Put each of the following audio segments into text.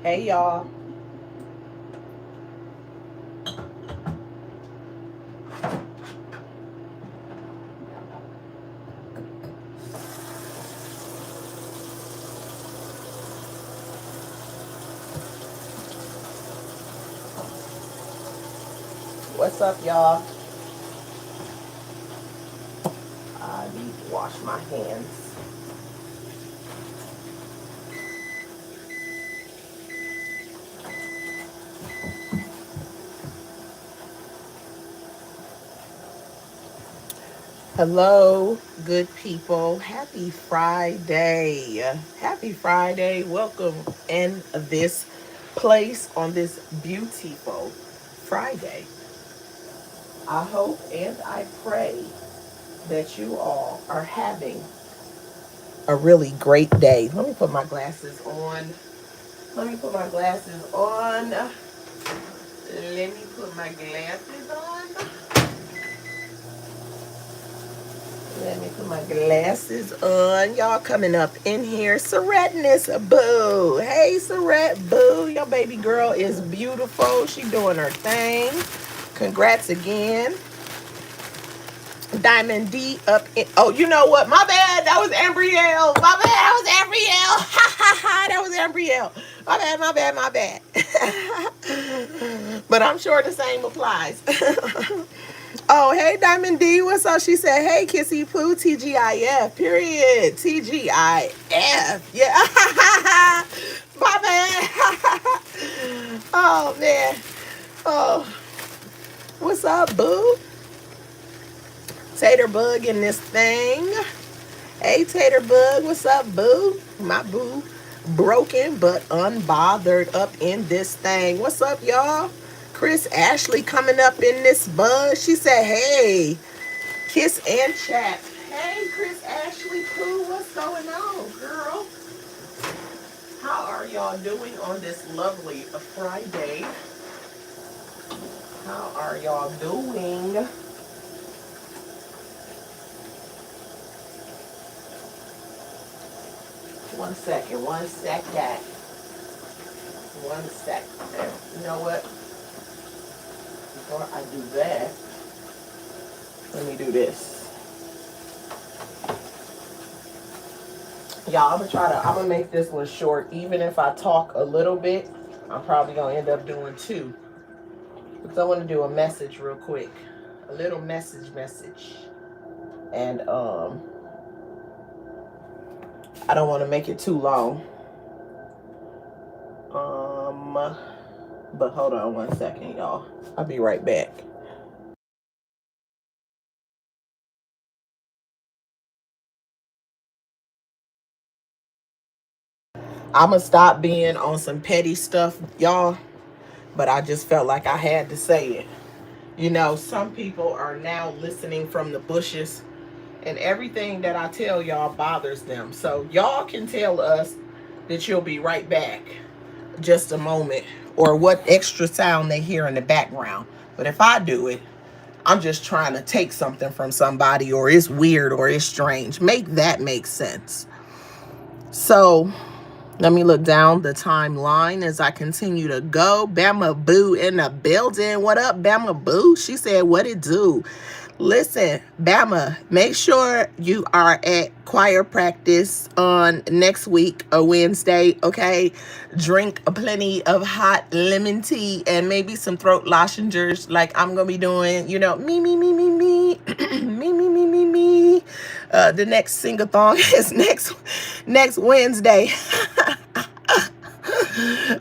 Hey y'all. What's up, y'all? I need to wash my hands. Hello, good people. Happy Friday. Happy Friday. Welcome in this place on this beautiful Friday. I hope and I pray that you all are having a really great day. Let me put my glasses on. Let me put my glasses on. Let me put my glasses on. Let me put my glasses on. Y'all coming up in here. Saretness Boo. Hey, Saret Boo. Your baby girl is beautiful. She doing her thing. Congrats again. Diamond D up in. Oh, you know what? My bad. That was Ambrielle. My bad. That was Ambrielle. Ha ha ha. That was Ambrielle. My bad. My bad. My bad. But I'm sure the same applies. Oh, hey, Diamond D. What's up? She said, hey, Kissy Poo, TGIF, period. TGIF. Yeah. My bad. Oh, man. Oh, what's up, boo? Tater Bug in this thing. Hey, Tater Bug. What's up, boo? My boo. Broken but unbothered up in this thing. What's up, y'all? Chris Ashley coming up in this buzz. She said, hey, kiss and chat. Hey, Chris Ashley Pooh, what's going on, girl? How are y'all doing on this lovely Friday? How are y'all doing? One second. One sec. You know what? Before I do that, let me do this. Y'all, I'm gonna make this one short. Even if I talk a little bit, I'm probably gonna end up doing two. Because I want to do a message real quick. A little message. And I don't want to make it too long. But hold on one second, y'all. I'll be right back. I'm gonna stop being on some petty stuff, y'all. But I just felt like I had to say it. You know, some people are now listening from the bushes, and everything that I tell y'all bothers them. So y'all can tell us that you'll be right back. Just a moment, or what extra sound they hear in the background. But if I do it, I'm just trying to take something from somebody, or it's weird, or it's strange. Make that make sense. So let me look down the timeline as I continue to go. Bama Boo in the building. What up, Bama Boo? She said, what it do? Listen, Bama, make sure you are at choir practice on next week, a Wednesday, okay? Drink plenty of hot lemon tea and maybe some throat lozenges like I'm going to be doing, you know, me. me. The next sing-a-thon is next Wednesday.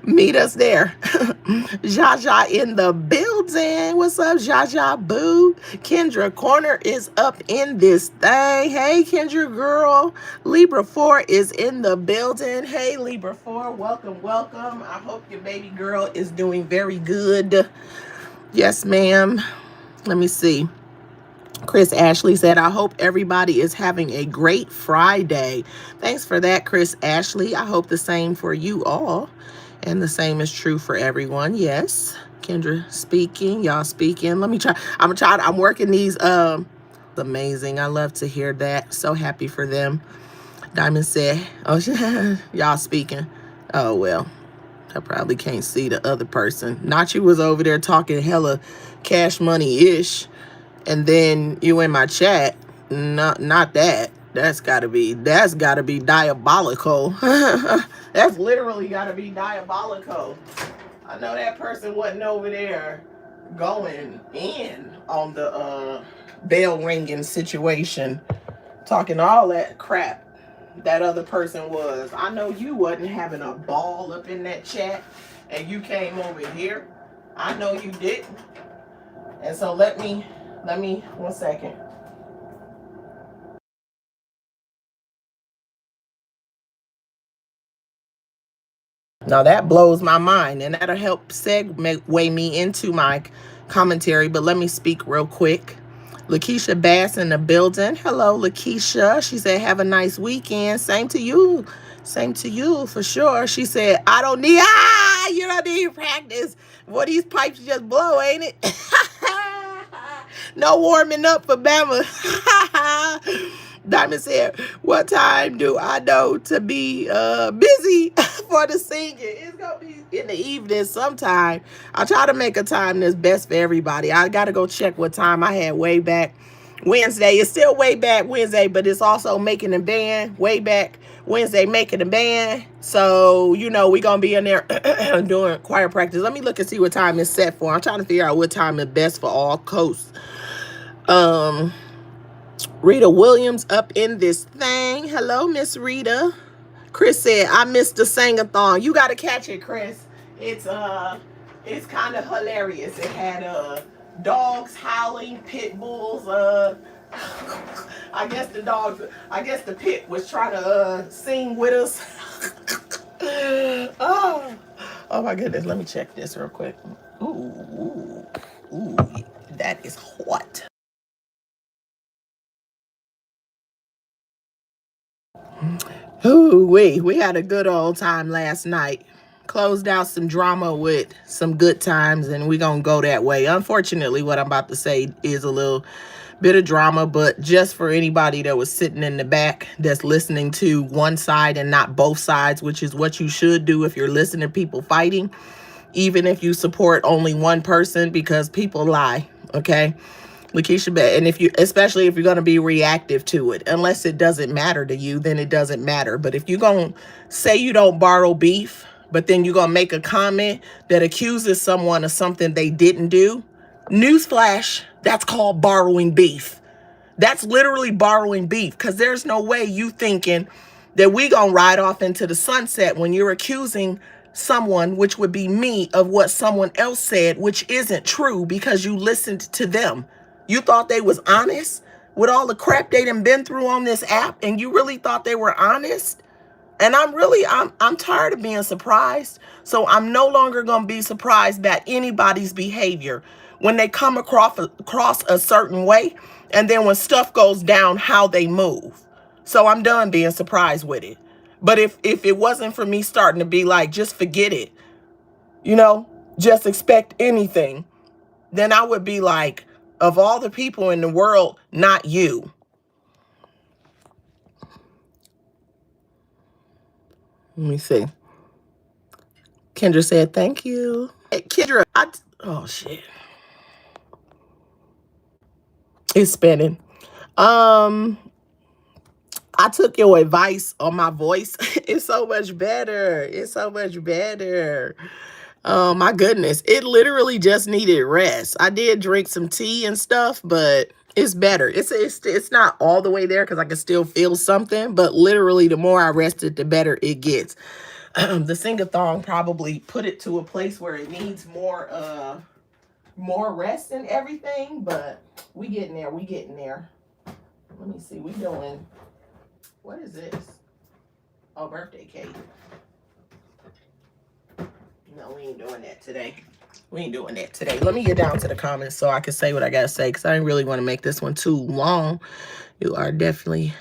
Meet us there. Jaja in the building. What's up, Jaja Boo? Kendra Corner is up in this thing. Hey, Kendra girl. Libra 4 is in the building. Hey, Libra 4, welcome. I hope your baby girl is doing very good. Yes, ma'am. Let me see. Chris Ashley said, I hope everybody is having a great Friday. Thanks for that, Chris Ashley. I hope the same for you all. And the same is true for everyone. Yes. Kendra speaking. Y'all speaking. Let me try. I'm working these. Amazing. I love to hear that. So happy for them. Diamond said, oh, y'all speaking. Oh, well. I probably can't see the other person. Nachi was over there talking hella cash money-ish. And then you in my chat. Not that. That's gotta be diabolical. That's literally gotta be diabolical. I know that person wasn't over there going in on the bell ringing situation, talking all that crap that other person was. I know you wasn't having a ball up in that chat and you came over here. I know you didn't. And so let me 1 second. Now that blows my mind, and that'll help segue me into my commentary, but let me speak real quick. Lakeisha Bass in the building. Hello, Lakeisha. She said, have a nice weekend. Same to you. Same to you, for sure. She said, you don't need practice. Boy, these pipes just blow, ain't it? No warming up for Bama. Diamond said, what time do I know to be busy for the singing? It's going to be in the evening sometime. I try to make a time that's best for everybody. I got to go check what time I had way back Wednesday. It's still way back Wednesday, but it's also making a band. Way back Wednesday, making a band. So, you know, we're going to be in there doing choir practice. Let me look and see what time it's set for. I'm trying to figure out what time is best for all coasts. Rita Williams up in this thing. Hello, Miss Rita. Chris said, I missed the sing-a-thon. You got to catch it, Chris. It's kind of hilarious. It had dogs howling, pit bulls. I guess the pit was trying to sing with us. Oh my goodness. Let me check this real quick. Ooh, that is hot. Ooh, we had a good old time last night. Closed out some drama with some good times, and we're going to go that way. Unfortunately, what I'm about to say is a little bit of drama, but just for anybody that was sitting in the back that's listening to one side and not both sides, which is what you should do if you're listening to people fighting, even if you support only one person, because people lie, okay? Lakeisha, and especially if you're going to be reactive to it, unless it doesn't matter to you, then it doesn't matter. But if you're going to say you don't borrow beef, but then you're going to make a comment that accuses someone of something they didn't do, newsflash, that's called borrowing beef. That's literally borrowing beef, because there's no way you thinking that we going to ride off into the sunset when you're accusing someone, which would be me, of what someone else said, which isn't true because you listened to them. You thought they was honest with all the crap they done been through on this app, and you really thought they were honest? And I'm tired of being surprised. So I'm no longer going to be surprised by anybody's behavior when they come across a certain way, and then when stuff goes down, how they move. So I'm done being surprised with it. But if it wasn't for me starting to be like, just forget it, you know, just expect anything, then I would be like, of all the people in the world, not you. Let me see. Kendra said, thank you. Hey, Kendra, oh shit. It's spinning. I took your advice on my voice. It's so much better. It's so much better. Oh my goodness. It literally just needed rest. I did drink some tea and stuff, but it's better. It's not all the way there because I can still feel something, but literally the more I rested, the better it gets. The sing-a-thon probably put it to a place where it needs more rest and everything, but we getting there. Let me see. We doing, what is this? Oh, birthday cake. No, we ain't doing that today. Let me get down to the comments so I can say what I gotta say, because I didn't really want to make this one too long. You are definitely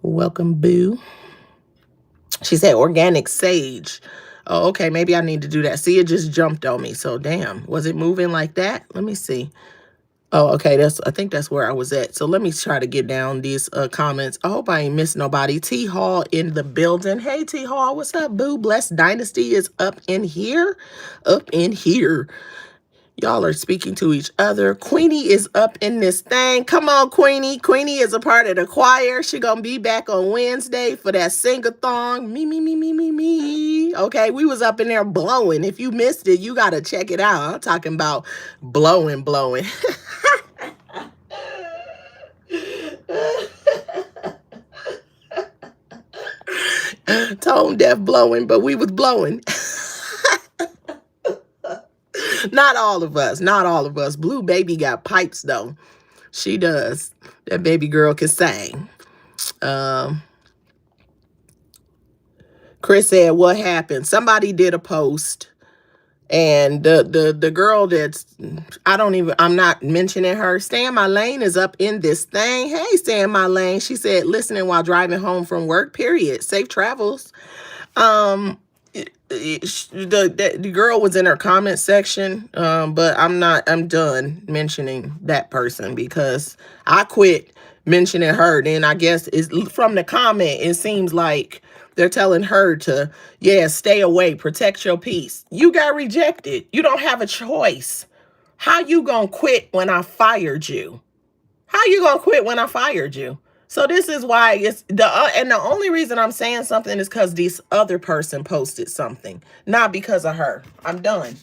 welcome, boo. She said organic sage. Oh, okay, maybe I need to do that. See, it just jumped on me. So, damn, was it moving like that? Let me see. Oh, okay. I think that's where I was at. So let me try to get down these comments. I hope I ain't missed nobody. T Hall in the building. Hey T Hall, what's up, boo? Blessed Dynasty is up in here. Up in here. Y'all are speaking to each other. Queenie is up in this thing. Come on, Queenie. Queenie is a part of the choir. She gonna be back on Wednesday for that sing-a-thon. Me, me, me, me, me, me. Okay, we was up in there blowing. If you missed it, you gotta check it out. I'm talking about blowing, blowing. Tone deaf blowing, but we was blowing. Not all of us. Not all of us. Blue Baby got pipes, though. She does. That baby girl can sing. Chris said, what happened? Somebody did a post. And the girl that's, I'm not mentioning her. Stay in My Lane is up in this thing. Hey, Stay in My Lane. She said, listening while driving home from work, period. Safe travels. The girl was in her comment section, but I'm done mentioning that person because I quit mentioning her. Then I guess it's from the comment, it seems like they're telling her to, yeah, stay away, protect your peace. You got rejected. You don't have a choice. How you gonna quit when I fired you? How you gonna quit when I fired you? So this is why it's and the only reason I'm saying something is because this other person posted something, not because of her. I'm done.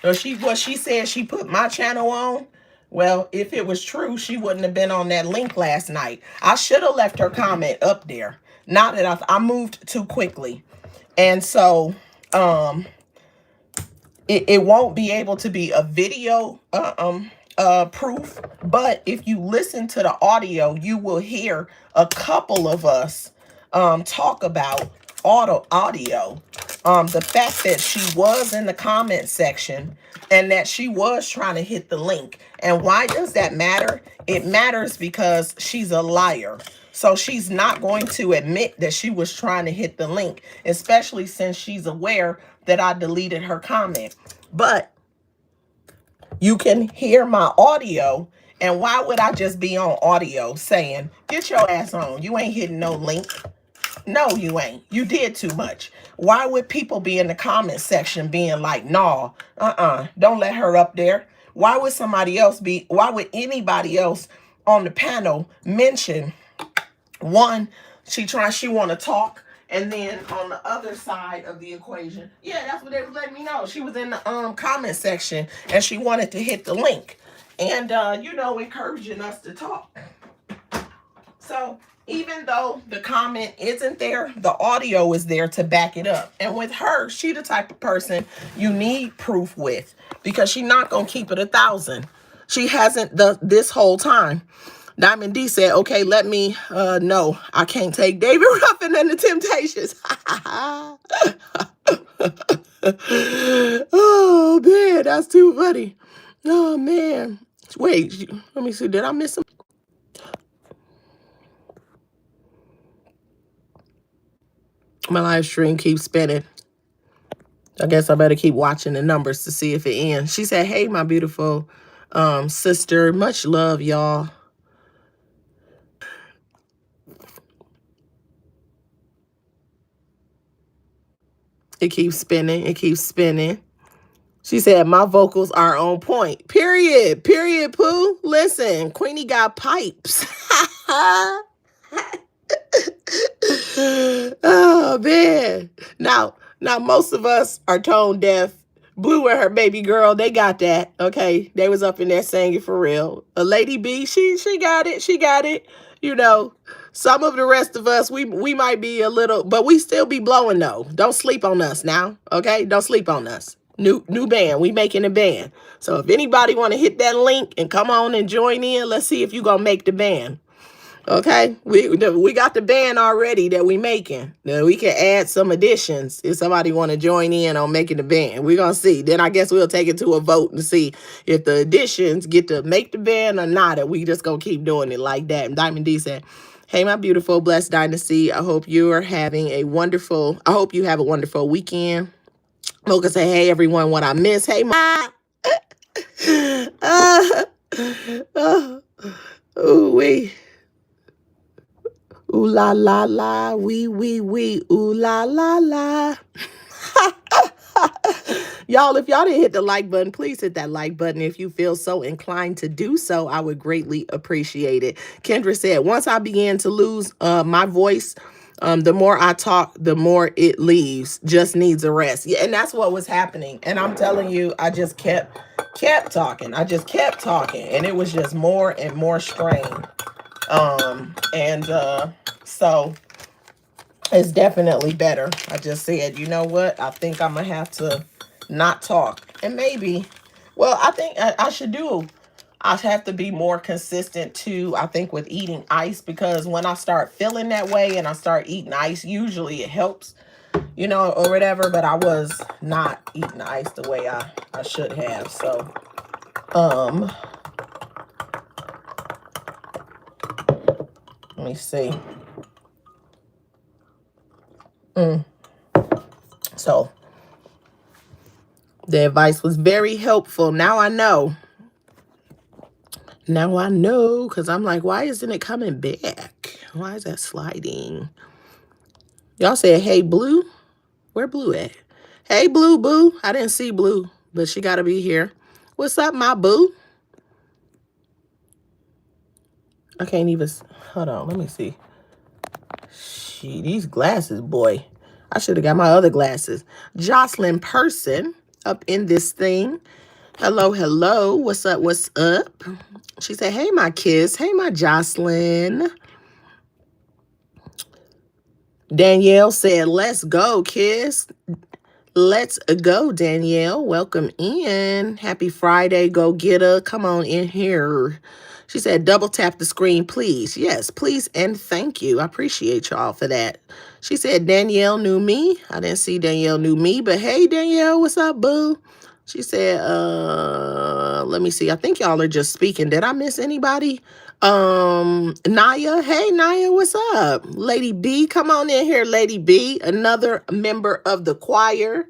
So what she said she put my channel on. Well, if it was true, she wouldn't have been on that link last night. I should have left her comment up there. Not that I moved too quickly, and so it won't be able to be a video proof, but if you listen to the audio, you will hear a couple of us talk about audio. The fact that she was in the comment section and that she was trying to hit the link. And why does that matter? It matters because she's a liar. So she's not going to admit that she was trying to hit the link, especially since she's aware that I deleted her comment. But you can hear my audio. And why would I just be on audio saying, get your ass on? You ain't hitting no link. No, you ain't. You did too much. Why would people be in the comment section being like, nah, don't let her up there? Why would why would anybody else on the panel mention one, she want to talk, and then on the other side of the equation, yeah, that's what they was letting me know. She was in the comment section and she wanted to hit the link and encouraging us to talk. So even though the comment isn't there, the audio is there to back it up. And with her, she the type of person you need proof with, because she's not gonna keep it 1,000. She hasn't this whole time. Diamond D said, okay, let me know. I can't take David Ruffin and the Temptations. Oh, man, that's too funny. Oh, man. Wait, let me see. Did I miss him? My live stream keeps spinning. I guess I better keep watching the numbers to see if it ends. She said, hey, my beautiful sister. Much love, y'all. It keeps spinning. It keeps spinning. She said, my vocals are on point. Period. Period, Pooh. Listen, Queenie got pipes. Oh, man. Now, most of us are tone deaf. Blue and her baby girl, they got that. Okay. They was up in there singing for real. A Lady B, she got it. She got it. Some of the rest of us, we might be a little, but we still be blowing though. Don't sleep on us now. Okay. Don't sleep on us. New band. We making a band. So if anybody want to hit that link and come on and join in, let's see if you gonna make the band. Okay, we got the band already that we making. Now we can add some additions if somebody want to join in on making the band. We're gonna see. Then I guess we'll take it to a vote and see if the additions get to make the band or not. Or we just gonna keep doing it like that. And Diamond D said, hey, my beautiful blessed dynasty. I hope you have a wonderful weekend. Mocha say, hey everyone, what I miss. Hey, ma. wee. Ooh la la la, wee wee wee, ooh la la la. Y'all, if y'all didn't hit the like button, please hit that like button. If you feel so inclined to do so, I would greatly appreciate it. Kendra said, once I began to lose my voice, the more I talk, the more it leaves. Just needs a rest. Yeah, and that's what was happening. And I'm telling you, I just kept talking. I just kept talking. And it was just more and more strain. So it's definitely better. I just said, you know what? I think I'm going to have to not talk. And maybe, well, I think I should do. I have to be more consistent too, I think, with eating ice, because when I start feeling that way and I start eating ice, usually it helps, you know, or whatever. But I was not eating ice the way I should have. So, let me see. So the advice was very helpful. Now I know. Now I know, because I'm like, why isn't it coming back? Why is that sliding? Y'all said, hey, Blue. Where Blue at? Hey, Blue, boo. I didn't see Blue, but she got to be here. What's up, my boo? I can't even. Hold on. Let me see. These glasses, boy. I should have got my other glasses. Jocelyn Person up in this thing. Hello, hello. What's up? What's up? She said, hey, my kiss. Hey, my Jocelyn. Danielle said, let's go, kiss. Let's go, Danielle. Welcome in. Happy Friday. Go get her. Come on in here. She said, double tap the screen, please. Yes, please and thank you. I appreciate y'all for that. She said, Danielle knew me. I didn't see Danielle knew me, but hey, Danielle, what's up, boo? She said, let me see. I think y'all are just speaking. Did I miss anybody? Naya. Hey, Naya, what's up? Lady B, come on in here, Lady B. Another member of the choir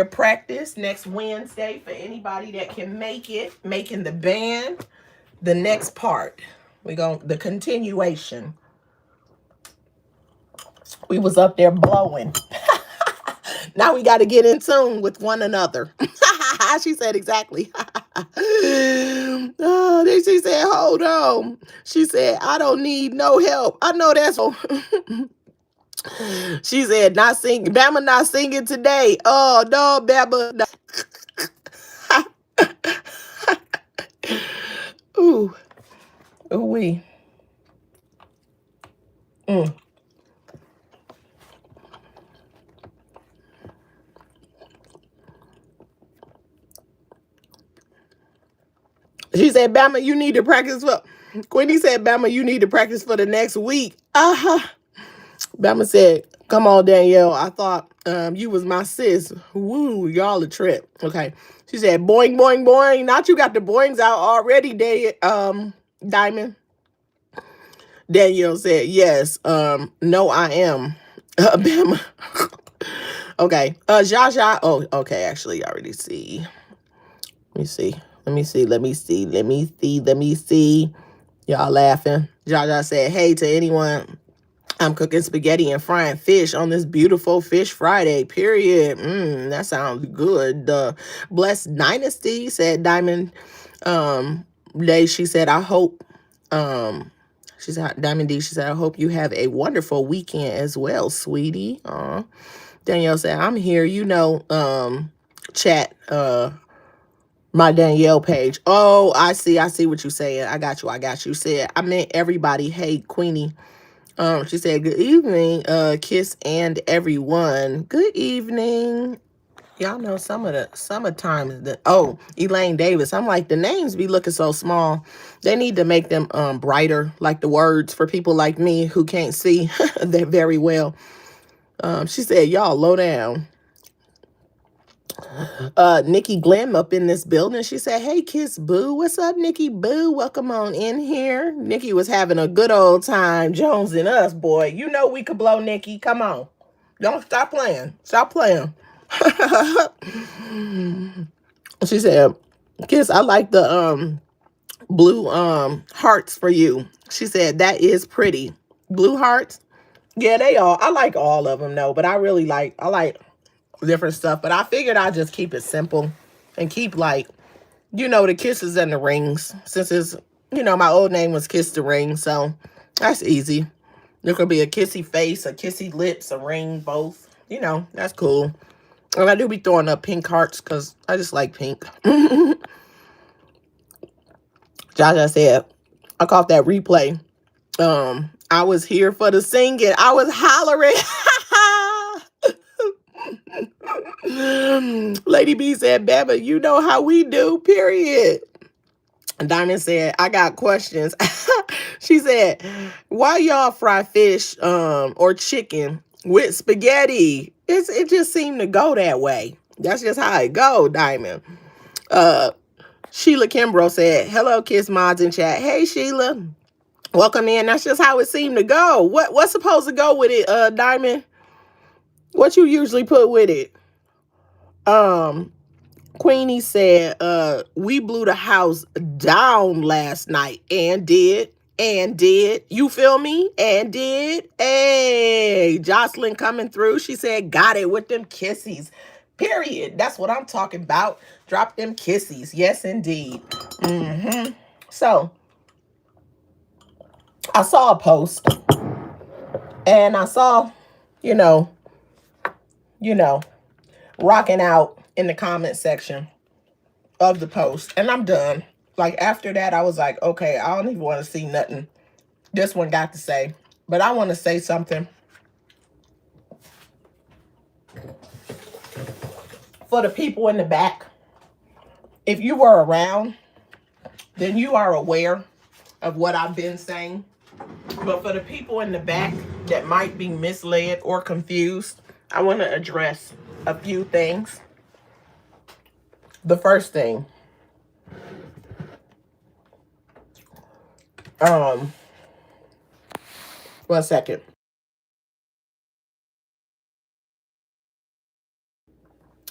practice next Wednesday for anybody that can make it, making the band. The next part, the continuation. We was up there blowing. Now we got to get in tune with one another. She said exactly. Oh, then she said, hold on. She said, I don't need no help. I know that's. She said, not singing. Bama not singing today. Oh, no, Bama. No. Ooh. Ooh, wee. She said, Bama, you need to practice for. Queenie said, Bama, you need to practice for the next week. Bama said, come on, Danielle. I thought you was my sis. Woo, y'all a trip. Okay. She said, boing, boing, boing. Not you got the boings out already, Diamond. Danielle said, yes. No, I am. Bama. Okay. Jaja. Oh, okay. Actually, I already see. Let me see. Y'all laughing. Jaja said, hey to anyone. I'm cooking spaghetti and frying fish on this beautiful Fish Friday, period. That sounds good. Blessed Dynasty said, Diamond Day, she said, I hope, she said, Diamond D, she said, I hope you have a wonderful weekend as well, sweetie. Danielle said, I'm here, chat, my Danielle page. Oh, I see what you're saying. I got you. Said, I meant everybody. Hey, Queenie. She said, good evening, kiss and everyone. Good evening. Y'all know sometimes Elaine Davis. I'm like, the names be looking so small. They need to make them brighter, like the words for people like me who can't see that very well. She said, y'all low down. Nikki Glim up in this building. She said, hey, Kiss Boo. What's up, Nikki Boo? Welcome on in here. Nikki was having a good old time Jones and us, boy. You know we could blow, Nikki. Come on. Don't stop playing. Stop playing. She said, Kiss, I like the blue hearts for you. She said that is pretty. Blue hearts. Yeah, they all. I like all of them though, but I like different stuff. But I figured I'd just keep it simple and keep like, the kisses and the rings. Since it's, my old name was Kiss the Ring, so that's easy. There could be a kissy face, a kissy lips, a ring, both. That's cool. And I do be throwing up pink hearts because I just like pink. Jaja said, I caught that replay. I was here for the singing. I was hollering. Lady B said, Bama, you know how we do, period. Diamond said, I got questions. She said, why y'all fry fish or chicken with spaghetti? It just seemed to go that way. That's just how it go, Diamond. Sheila Kimbrough said, hello, Kiss Mods in chat. Hey, Sheila. Welcome in. That's just how it seemed to go. What's supposed to go with it, Diamond? What you usually put with it? Queenie said, we blew the house down last night and did. You feel me? And did. Hey, Jocelyn coming through. She said, got it with them kissies. Period. That's what I'm talking about. Drop them kissies. Yes, indeed. So, I saw a post and I saw, rocking out in the comment section of the post, and I'm done. Like, after that, I was like, okay, I don't even want to see nothing this one got to say, but I want to say something for the people in the back. If you were around, then you are aware of what I've been saying. But for the people in the back that might be misled or confused, I want to address a few things. The first thing, one second.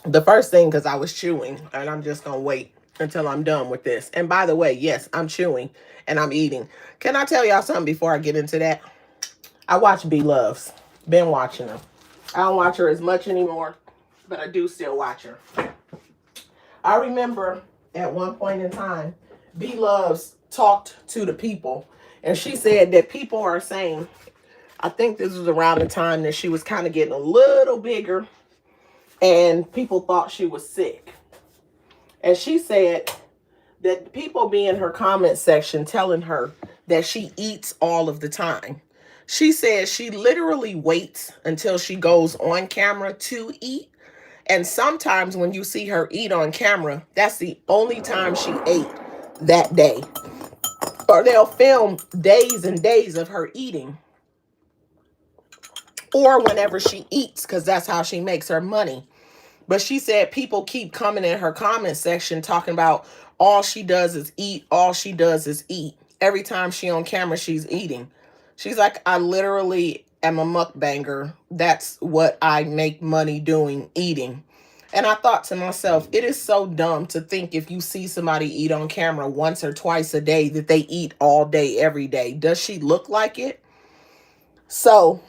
The first thing, because I was chewing, and I'm just going to wait until I'm done with this. And by the way, yes, I'm chewing and I'm eating. Can I tell y'all something before I get into that? I watch B Loves. Been watching her. I don't watch her as much anymore, but I do still watch her. I remember at one point in time, B Loves talked to the people, and she said that people are saying, I think this was around the time that she was kind of getting a little bigger, and people thought she was sick. And she said that people be in her comment section telling her that she eats all of the time. She says she literally waits until she goes on camera to eat. And sometimes when you see her eat on camera, that's the only time she ate that day. Or they'll film days and days of her eating. Or whenever she eats, because that's how she makes her money. But she said people keep coming in her comment section talking about all she does is eat. All she does is eat. Every time she on camera, she's eating. She's like, I literally am a mukbanger. That's what I make money doing, eating. And I thought to myself, it is so dumb to think if you see somebody eat on camera once or twice a day that they eat all day, every day. Does she look like it? So,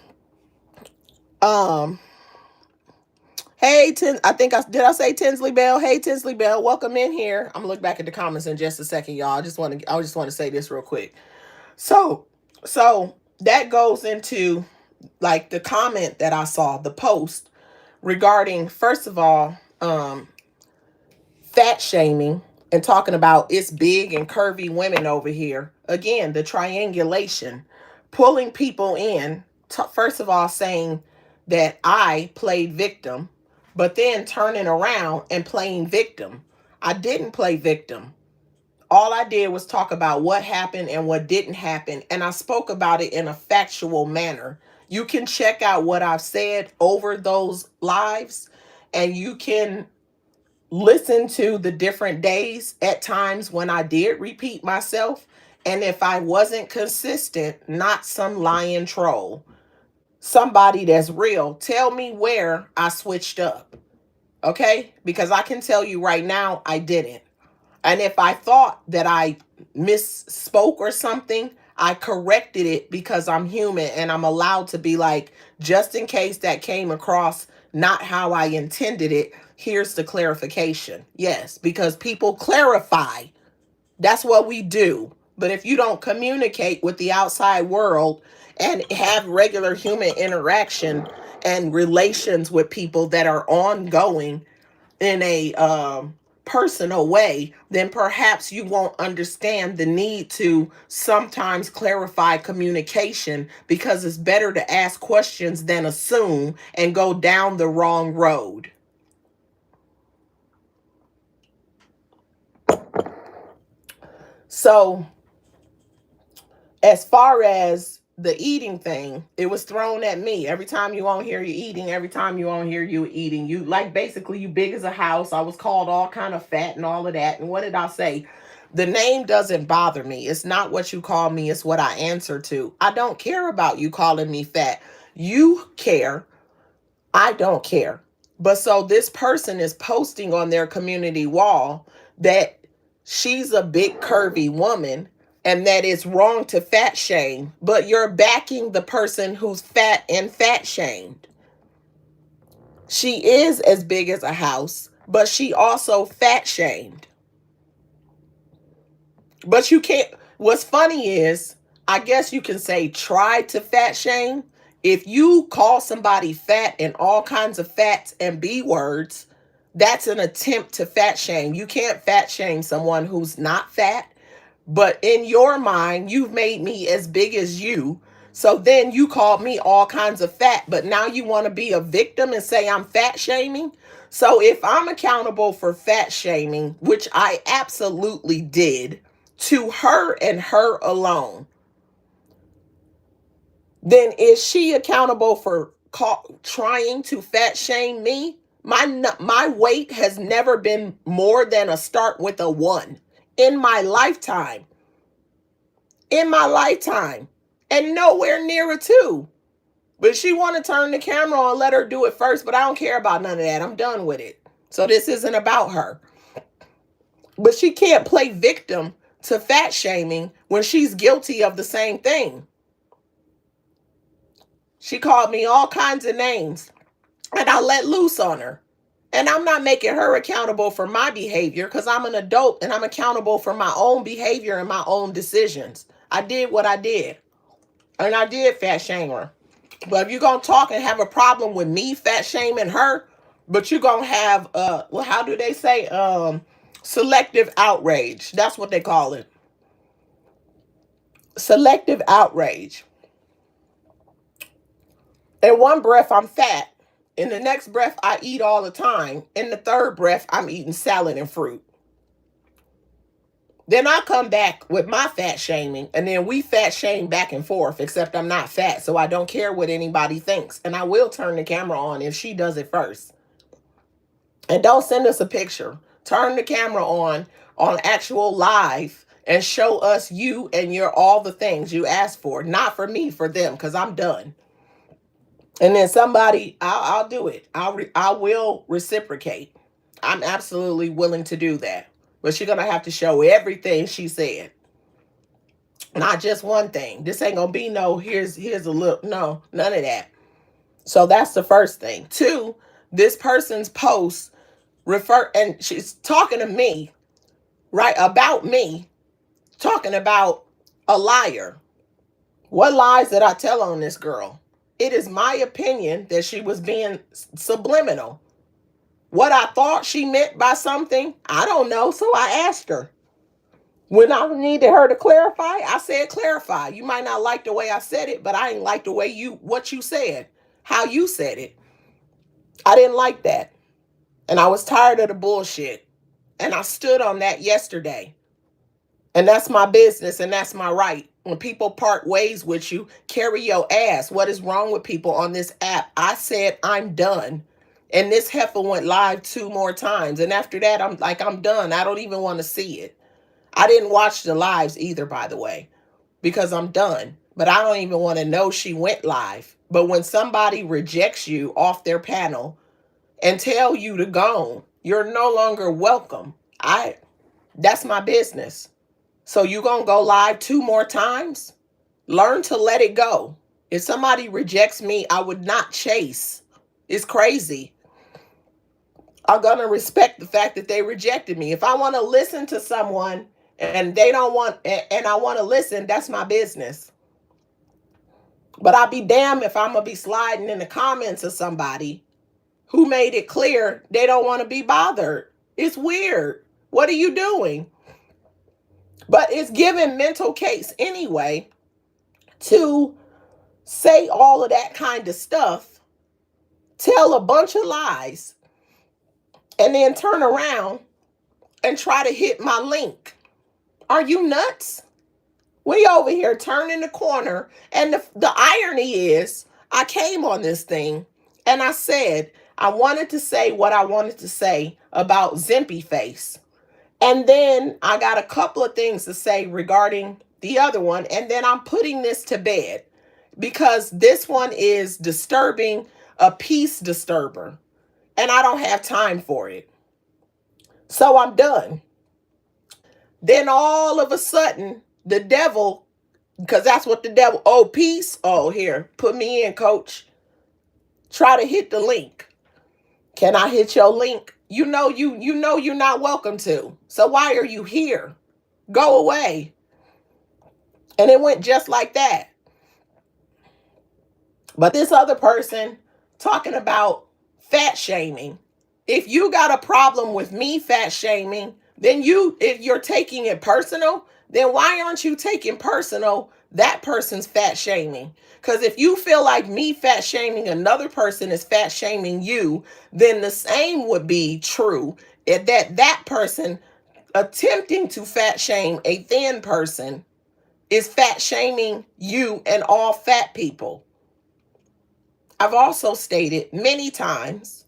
hey, did I say Tinsley Bell? Hey, Tinsley Bell, welcome in here. I'm gonna look back at the comments in just a second, y'all. I just want to say this real quick. So that goes into like the comment that I saw, the post regarding, first of all, fat shaming and talking about it's big and curvy women over here. Again, the triangulation, pulling people in, first of all saying that I played victim, but then turning around and playing victim. I didn't play victim. All I did was talk about what happened and what didn't happen, and I spoke about it in a factual manner. You can check out what I've said over those lives, and you can listen to the different days at times when I did repeat myself. And if I wasn't consistent, not some lying troll, somebody that's real, tell me where I switched up. Okay? Because I can tell you right now, I didn't. And if I thought that I misspoke or something, I corrected it because I'm human and I'm allowed to be like, just in case that came across not how I intended it, here's the clarification. Yes, because people clarify. That's what we do. But if you don't communicate with the outside world and have regular human interaction and relations with people that are ongoing in a personal way, then perhaps you won't understand the need to sometimes clarify communication, because it's better to ask questions than assume and go down the wrong road. So, as far as the eating thing, it was thrown at me. Every time you on here, you eating. Every time you on here, you eating. You like basically you big as a house. I was called all kind of fat and all of that. And what did I say? The name doesn't bother me. It's not what you call me. It's what I answer to. I don't care about you calling me fat. You care. I don't care. But so this person is posting on their community wall that she's a big curvy woman and that it's wrong to fat shame, but you're backing the person who's fat and fat shamed. She is as big as a house, but she also fat shamed. But you can't, what's funny is, I guess you can say try to fat shame. If you call somebody fat and all kinds of fats and B words, that's an attempt to fat shame. You can't fat shame someone who's not fat, but in your mind, you've made me as big as you. So then you called me all kinds of fat, but now you want to be a victim and say I'm fat shaming? So if I'm accountable for fat shaming, which I absolutely did, to her and her alone, then is she accountable for trying to fat shame me? My weight has never been more than a start with a 1 in my lifetime. In my lifetime. And nowhere near a 2. But she want to turn the camera on, let her do it first, but I don't care about none of that. I'm done with it. So this isn't about her. But she can't play victim to fat shaming when she's guilty of the same thing. She called me all kinds of names and I let loose on her. And I'm not making her accountable for my behavior because I'm an adult and I'm accountable for my own behavior and my own decisions. I did what I did. And I did fat shame her. But if you're going to talk and have a problem with me fat shaming her, but you're going to have, well, how do they say? Selective outrage. That's what they call it. Selective outrage. In one breath, I'm fat. In the next breath, I eat all the time. In the third breath, I'm eating salad and fruit. Then I come back with my fat shaming, and then we fat shame back and forth, except I'm not fat, so I don't care what anybody thinks. And I will turn the camera on if she does it first. And don't send us a picture. Turn the camera on actual live and show us you and your all the things you asked for. Not for me, for them, because I'm done. And then somebody, I'll do it. I will reciprocate. I'm absolutely willing to do that. But she's going to have to show everything she said. Not just one thing. This ain't going to be no, here's a look. No, none of that. So that's the first thing. 2, this person's post and she's talking to me, right, about me, talking about a liar. What lies did I tell on this girl? It is my opinion that she was being subliminal. What I thought she meant by something, I don't know, so I asked her. When I needed her to clarify, I said clarify. You might not like the way I said it, but I didn't like the way what you said, how you said it. I didn't like that. And I was tired of the bullshit. And I stood on that yesterday. And that's my business and that's my right. When people part ways with you, carry your ass. What is wrong with people on this app? I said I'm done. And this heifer went live 2 more times. And after that, I'm done. I don't even want to see it. I didn't watch the lives either, by the way, because I'm done. But I don't even want to know she went live. But when somebody rejects you off their panel and tell you to go, you're no longer welcome. That's my business. So you gonna go live 2 more times? Learn to let it go. If somebody rejects me, I would not chase. It's crazy. I'm gonna respect the fact that they rejected me. If I want to listen to someone and they don't want, and I want to listen, that's my business. But I'll be damned if I'm gonna be sliding in the comments of somebody who made it clear they don't want to be bothered. It's weird. What are you doing? But it's giving mental case anyway to say all of that kind of stuff, tell a bunch of lies, and then turn around and try to hit my link. Are you nuts? We over here turning the corner. And the irony is, I came on this thing and I said I wanted to say what I wanted to say about Zimpy Face. And then I got a couple of things to say regarding the other one. And then I'm putting this to bed because this one is disturbing, a peace disturber. And I don't have time for it. So I'm done. Then all of a sudden, the devil, because that's what the devil, oh, peace. Oh, here, put me in, coach. Try to hit the link. Can I hit your link? You know you're not welcome to. So why are you here? Go away. And it went just like that. But this other person talking about fat shaming. If you got a problem with me fat shaming, then if you're taking it personal, then why aren't you taking personal that person's fat shaming? Because if you feel like me fat shaming another person is fat shaming you, then the same would be true that person attempting to fat shame a thin person is fat shaming you and all fat people. I've also stated many times,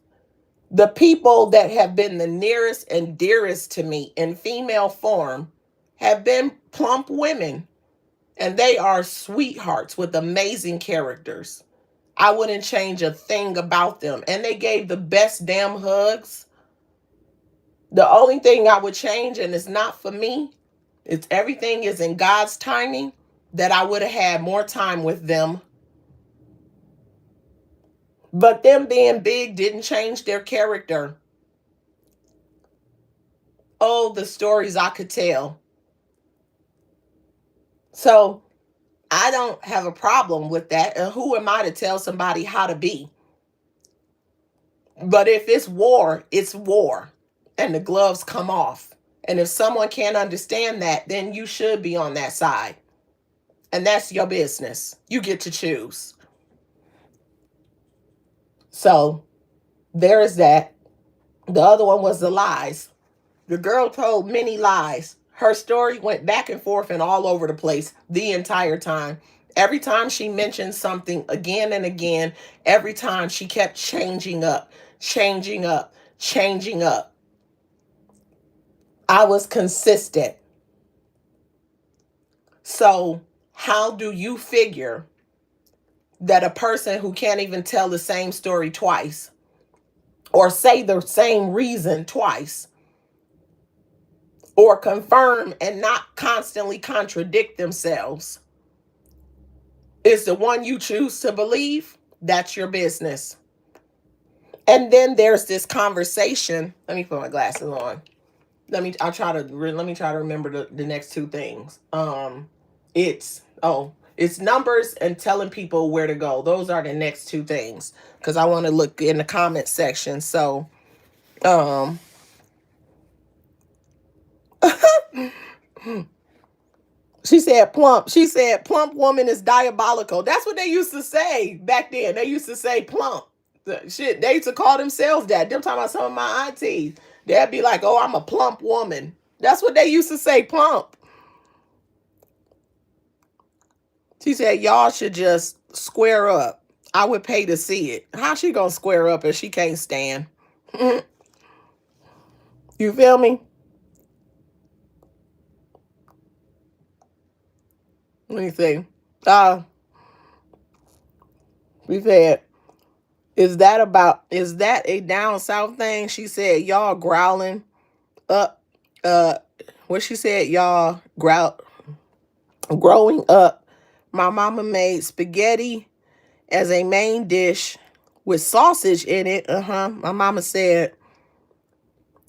the people that have been the nearest and dearest to me in female form have been plump women. And they are sweethearts with amazing characters. I wouldn't change a thing about them. And they gave the best damn hugs. The only thing I would change, and it's not for me, it's everything is in God's timing, that I would have had more time with them. But them being big didn't change their character. Oh, the stories I could tell. So I don't have a problem with that. And who am I to tell somebody how to be? But if it's war, it's war. And the gloves come off. And if someone can't understand that, then you should be on that side. And that's your business. You get to choose. So there is that. The other one was the lies. The girl told many lies. Her story went back and forth and all over the place the entire time. Every time she mentioned something again and again, every time she kept changing up, changing up, changing up. I was consistent. So how do you figure that a person who can't even tell the same story twice or say the same reason twice or confirm and not constantly contradict themselves is the one you choose to believe? That's your business. And then there's this conversation. Let me put my glasses on. Let me try to remember the next two things. It's numbers and telling people where to go. Those are the next two things because I want to look in the comment section. So, she said plump woman is diabolical. That's what they used to say back then. They used to say plump. Shit, they used to call themselves that. Them talking about some of my aunties. They'd be like, oh, I'm a plump woman. That's what they used to say, plump. She said, y'all should just square up. I would pay to see it. How she gonna square up if she can't stand? You feel me? Let me see. We said, is that a down south thing? She said, y'all growling up. what she said, y'all, growing up, my mama made spaghetti as a main dish with sausage in it. My mama said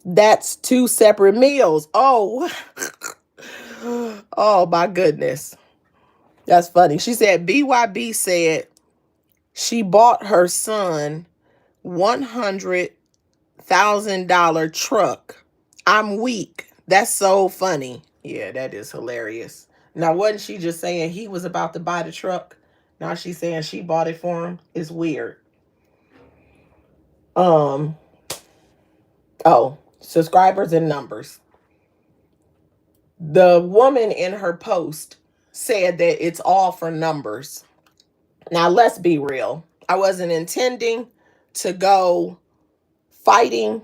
that's two separate meals. Oh, oh my goodness. That's funny. She said BYB said she bought her son $100,000 truck. I'm weak. That's so funny. Yeah, that is hilarious. Now, wasn't she just saying he was about to buy the truck? Now she's saying she bought it for him. It's weird. Oh, subscribers and numbers. The woman in her post said that it's all for numbers. Now, let's be real. I wasn't intending to go fighting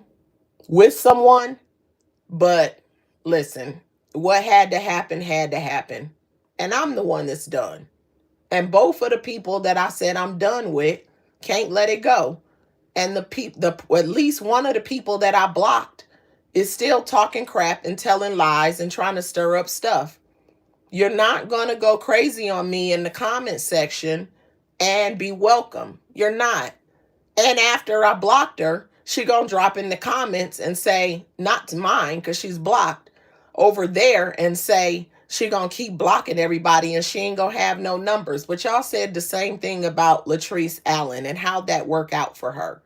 with someone, but listen, what had to happen had to happen. And I'm the one that's done. And both of the people that I said I'm done with can't let it go. And at least one of the people that I blocked is still talking crap and telling lies and trying to stir up stuff. You're not going to go crazy on me in the comment section and be welcome. You're not. And after I blocked her, she gonna drop in the comments and say, not to mine, because she's blocked, over there, and say she gonna keep blocking everybody and she ain't gonna have no numbers. But y'all said the same thing about Latrice Allen and how'd that work out for her.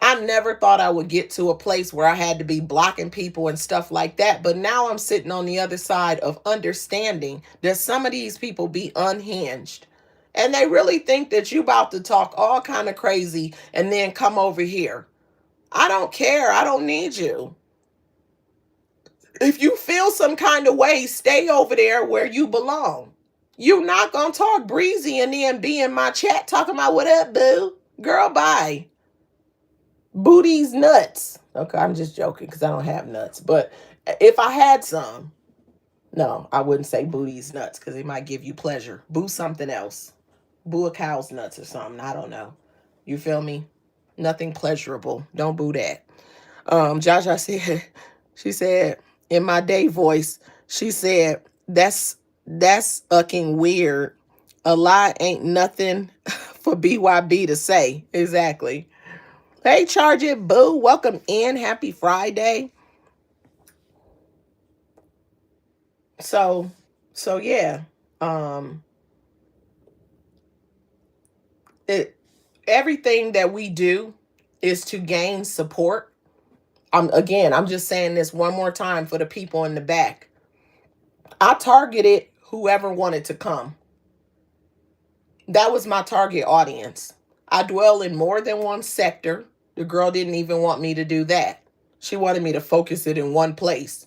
I never thought I would get to a place where I had to be blocking people and stuff like that. But now I'm sitting on the other side of understanding that some of these people be unhinged. And they really think that you about to talk all kind of crazy and then come over here. I don't care. I don't need you. If you feel some kind of way, stay over there where you belong. You're not going to talk breezy and then be in my chat talking about what up, boo. Girl, bye. Booty's nuts. Okay, I'm just joking because I don't have nuts. But if I had some, no, I wouldn't say booty's nuts because it might give you pleasure. Boo something else. Boo a cow's nuts or something. I don't know. You feel me? Nothing pleasurable. Don't boo that. Jaja said, she said, in my day voice, she said, that's fucking weird. A lie ain't nothing for BYB to say. Exactly. Hey, Charge It Boo. Welcome in. Happy Friday. So yeah. Everything that we do is to gain support. I'm just saying this one more time for the people in the back. I targeted whoever wanted to come. That was my target audience. I dwell in more than one sector. The girl didn't even want me to do that. She wanted me to focus it in one place.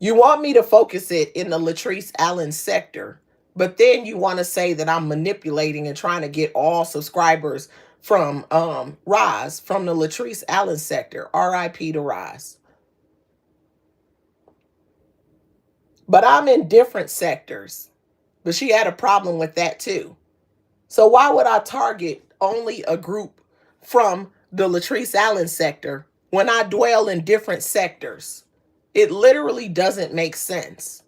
You want me to focus it in the Latrice Allen sector, but then you want to say that I'm manipulating and trying to get all subscribers from Roz, from the Latrice Allen sector. R.I.P. to Roz. But I'm in different sectors. But she had a problem with that too. So why would I target only a group from the Latrice Allen sector when I dwell in different sectors? It literally doesn't make sense.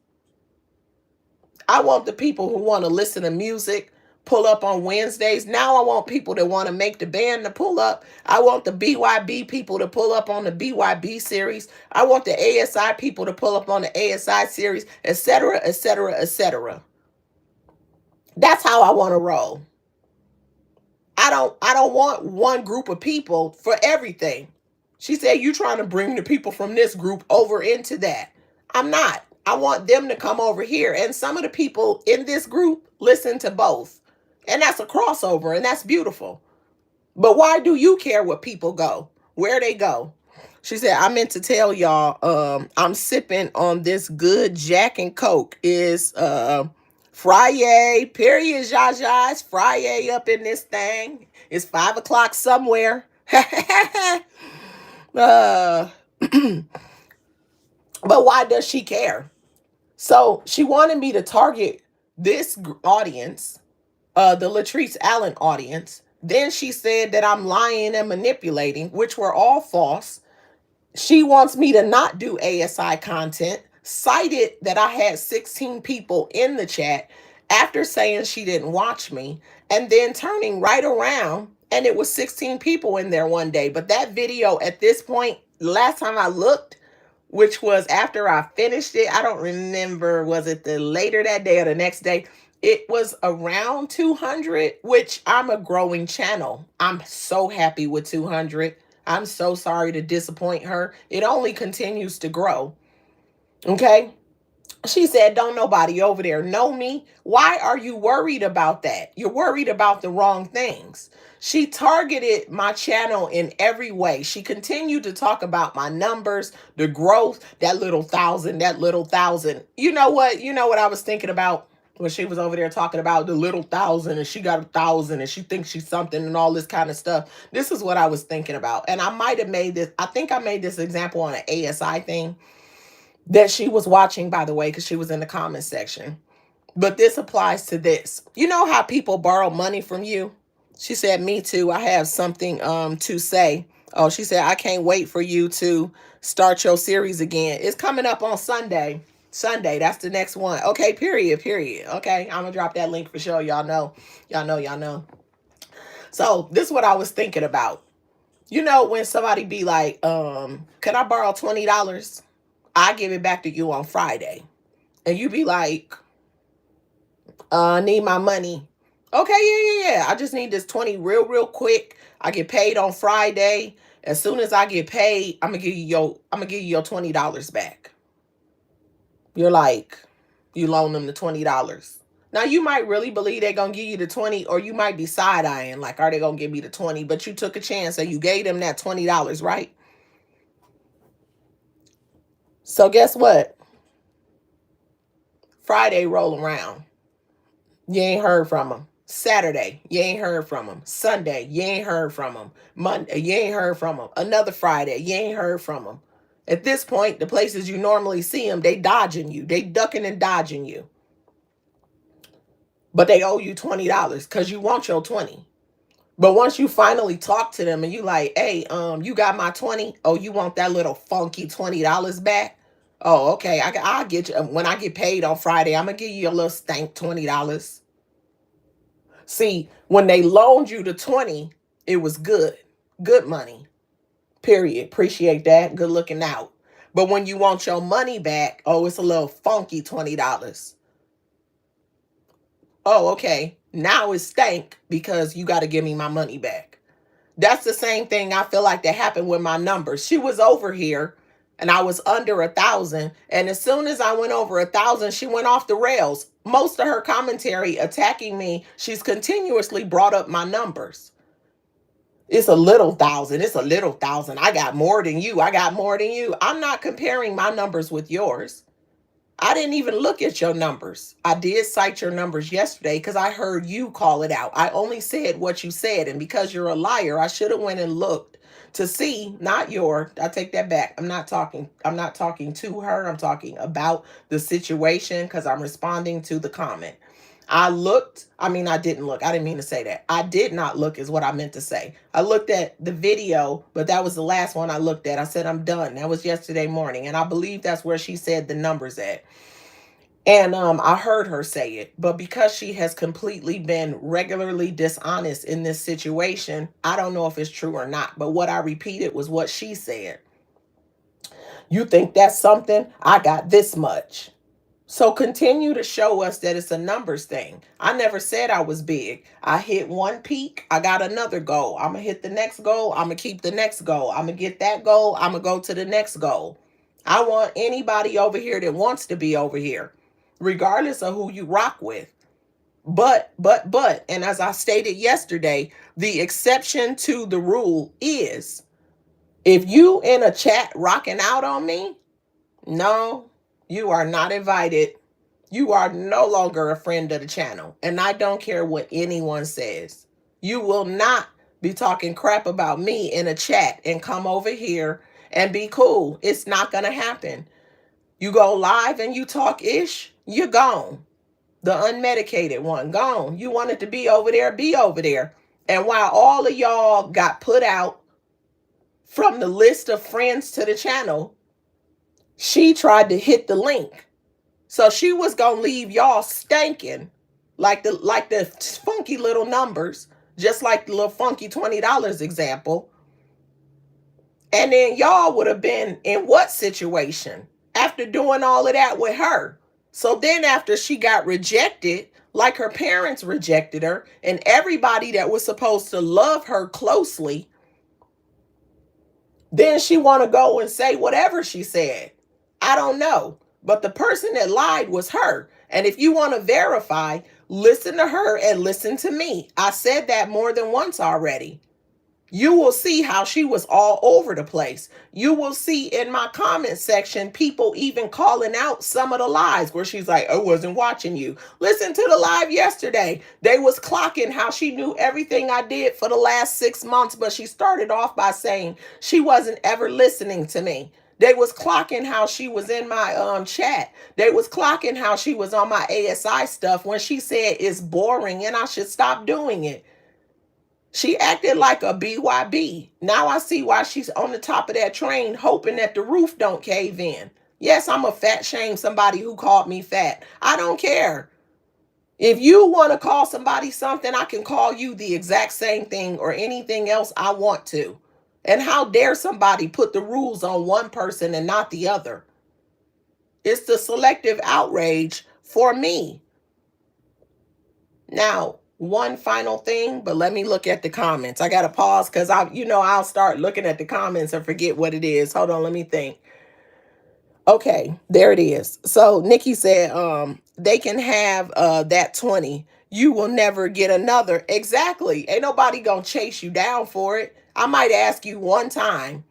I want the people who want to listen to music pull up on Wednesdays. Now I want people that want to make the band to pull up. I want the BYB people to pull up on the BYB series. I want the ASI people to pull up on the ASI series, etc., etc., etc. That's how I want to roll. I don't want one group of people for everything. She said, you trying to bring the people from this group over into that. I'm not. I want them to come over here. And some of the people in this group listen to both. And that's a crossover, and that's beautiful. But why do you care what people go? Where they go? She said, I meant to tell y'all, I'm sipping on this good Jack and Coke. Is Friday, period, Jaja. It's Friday up in this thing. It's 5 o'clock somewhere. But why does she care? So she wanted me to target this audience, the Latrice Allen audience. Then she said that I'm lying and manipulating, which were all false. She wants me to not do ASI content, cited that I had 16 people in the chat after saying she didn't watch me, and then turning right around and it was 16 people in there one day. But that video at this point, last time I looked, which was after I finished it, I don't remember, was it the later that day or the next day? It was around 200, which I'm a growing channel. I'm so happy with 200. I'm so sorry to disappoint her. It only continues to grow. Okay. She said, don't nobody over there know me. Why are you worried about that? You're worried about the wrong things. She targeted my channel in every way. She continued to talk about my numbers, the growth, that little thousand, that little thousand. You know what? You know what I was thinking about when she was over there talking about the little thousand and she got 1,000 and she thinks she's something and all this kind of stuff. This is what I was thinking about. And I might have made this, I think I made this example on an ASI thing that she was watching, by the way, because she was in the comment section. But this applies to this. You know how people borrow money from you? She said, me too. I have something to say. Oh, she said, I can't wait for you to start your series again. It's coming up on Sunday. Sunday, that's the next one. Okay, period. Okay, I'm gonna drop that link for sure. Y'all know. So this is what I was thinking about. You know, when somebody be like, can I borrow $20? I give it back to you on Friday. And you be like, I need my money. Okay, yeah. I just need this 20 real quick. I get paid on Friday. As soon as I get paid, I'm gonna give you your $20 back. You're like, you loan them the $20. Now you might really believe they're gonna give you the 20, or you might be side-eyeing, like, are they gonna give me the 20? But you took a chance and you gave them that $20, right? So guess what? Friday roll around. You ain't heard from them. Saturday, you ain't heard from them. Sunday, you ain't heard from them. Monday, you ain't heard from them. Another Friday, you ain't heard from them. At this point, the places you normally see them, they dodging you. They ducking and dodging you. But they owe you $20 because you want your 20. But once you finally talk to them and you like, hey, you got my 20? Oh, you want that little funky $20 back? Oh, okay. I'll get you. When I get paid on Friday, I'm going to give you a little stank $20. See, when they loaned you the 20, it was good. Good money. Period. Appreciate that. Good looking out. But when you want your money back, oh, it's a little funky $20. Oh, okay. Now it's stank because you got to give me my money back. That's the same thing I feel like that happened with my numbers. She was over here and I was under 1,000. And as soon as I went over 1,000, she went off the rails. Most of her commentary attacking me, she's continuously brought up my numbers. It's a little thousand. It's a little thousand. I got more than you. I'm not comparing my numbers with yours. I didn't even look at your numbers. I did cite your numbers yesterday because I heard you call it out. I only said what you said. And because you're a liar, I should have went and looked to see, not your, I take that back. I'm not talking to her. I'm talking about the situation because I'm responding to the comment. I didn't look. I didn't mean to say that. I did not look is what I meant to say. I looked at the video, but that was the last one I looked at. I said, I'm done. That was yesterday morning. And I believe that's where she said the numbers at. And I heard her say it. But because she has completely been regularly dishonest in this situation, I don't know if it's true or not. But what I repeated was what she said. You think that's something? I got this much. So continue to show us that it's a numbers thing. I never said I was big. I hit one peak. I got another goal. I'm going to hit the next goal. I'm going to keep the next goal. I'm going to get that goal. I'm going to go to the next goal. I want anybody over here that wants to be over here, regardless of who you rock with. But, and as I stated yesterday, the exception to the rule is if you in a chat rocking out on me, no, you are not invited. You are no longer a friend of the channel. And I don't care what anyone says. You will not be talking crap about me in a chat and come over here and be cool. It's not going to happen. You go live and you talk ish, you're gone. The unmedicated one, gone. You wanted to be over there, be over there. And while all of y'all got put out from the list of friends to the channel, she tried to hit the link. So she was gonna leave y'all stanking like the funky little numbers, just like the little funky $20 example. And then y'all would have been in what situation after doing all of that with her? So then after she got rejected, like her parents rejected her, and everybody that was supposed to love her closely, then she want to go and say whatever she said. I don't know. But the person that lied was her. And if you want to verify, listen to her and listen to me. I said that more than once already. You will see how she was all over the place. You will see in my comment section people even calling out some of the lies where she's like, I wasn't watching you. Listen to the live yesterday. They was clocking how she knew everything I did for the last 6 months, but she started off by saying she wasn't ever listening to me. They was clocking how she was in my chat. They was clocking how she was on my ASI stuff when she said it's boring and I should stop doing it. She acted like a BYB. Now I see why she's on the top of that train hoping that the roof don't cave in. Yes, I'm a fat shame somebody who called me fat. I don't care. If you want to call somebody something, I can call you the exact same thing or anything else I want to. And how dare somebody put the rules on one person and not the other? It's the selective outrage for me. Now, one final thing, but let me look at the comments. I got to pause because I'll start looking at the comments and forget what it is. Hold on, let me think. Okay, there it is. So Nikki said, they can have that 20. You will never get another. Exactly. Ain't nobody gonna chase you down for it. I might ask you one time.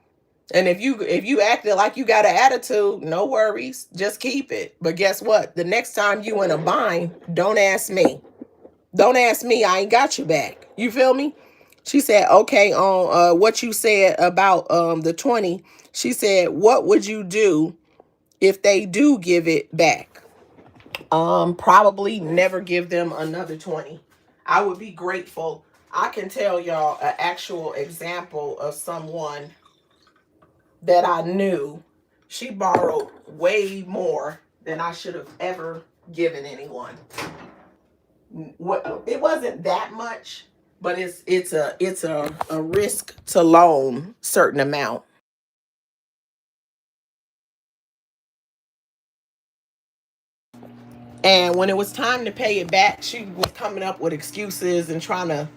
And if you acted like you got an attitude, no worries. Just keep it. But guess what? The next time you in a bind, don't ask me. Don't ask me. I ain't got you back. You feel me? She said, okay, on what you said about the 20. She said, what would you do if they do give it back? Probably never give them another 20. I would be grateful. I can tell y'all an actual example of someone that I knew. She borrowed way more than I should have ever given anyone. It wasn't that much, but it's a risk to loan certain amount. And when it was time to pay it back, she was coming up with excuses and trying to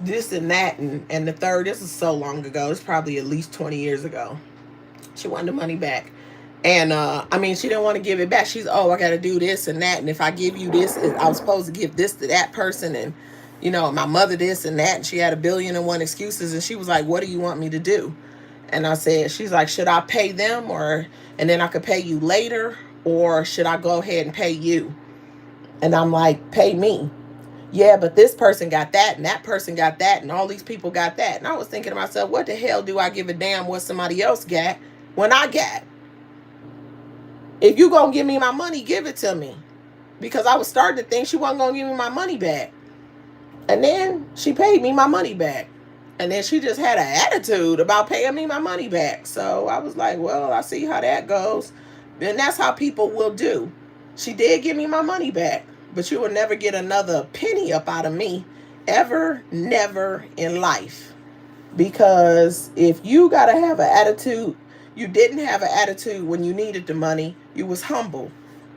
this and that and the third. This is so long ago. It's probably at least 20 years ago. She wanted the money back. And she didn't want to give it back. She's, oh, I got to do this and that. And if I give you this, I was supposed to give this to that person. And, my mother this and that. And she had 1,000,000,001 excuses. And she was like, what do you want me to do? And I said, she's like, should I pay them and then I could pay you later? Or should I go ahead and pay you? And I'm like, pay me. Yeah, but this person got that and that person got that and all these people got that. And I was thinking to myself, what the hell do I give a damn what somebody else got when I got? If you gonna give me my money, give it to me. Because I was starting to think she wasn't gonna give me my money back. And then she paid me my money back. And then she just had an attitude about paying me my money back. So I was like, well, I see how that goes. And that's how people will do. She did give me my money back. But you will never get another penny up out of me. Ever, never in life. Because if you gotta have an attitude, you didn't have an attitude when you needed the money. You was humble.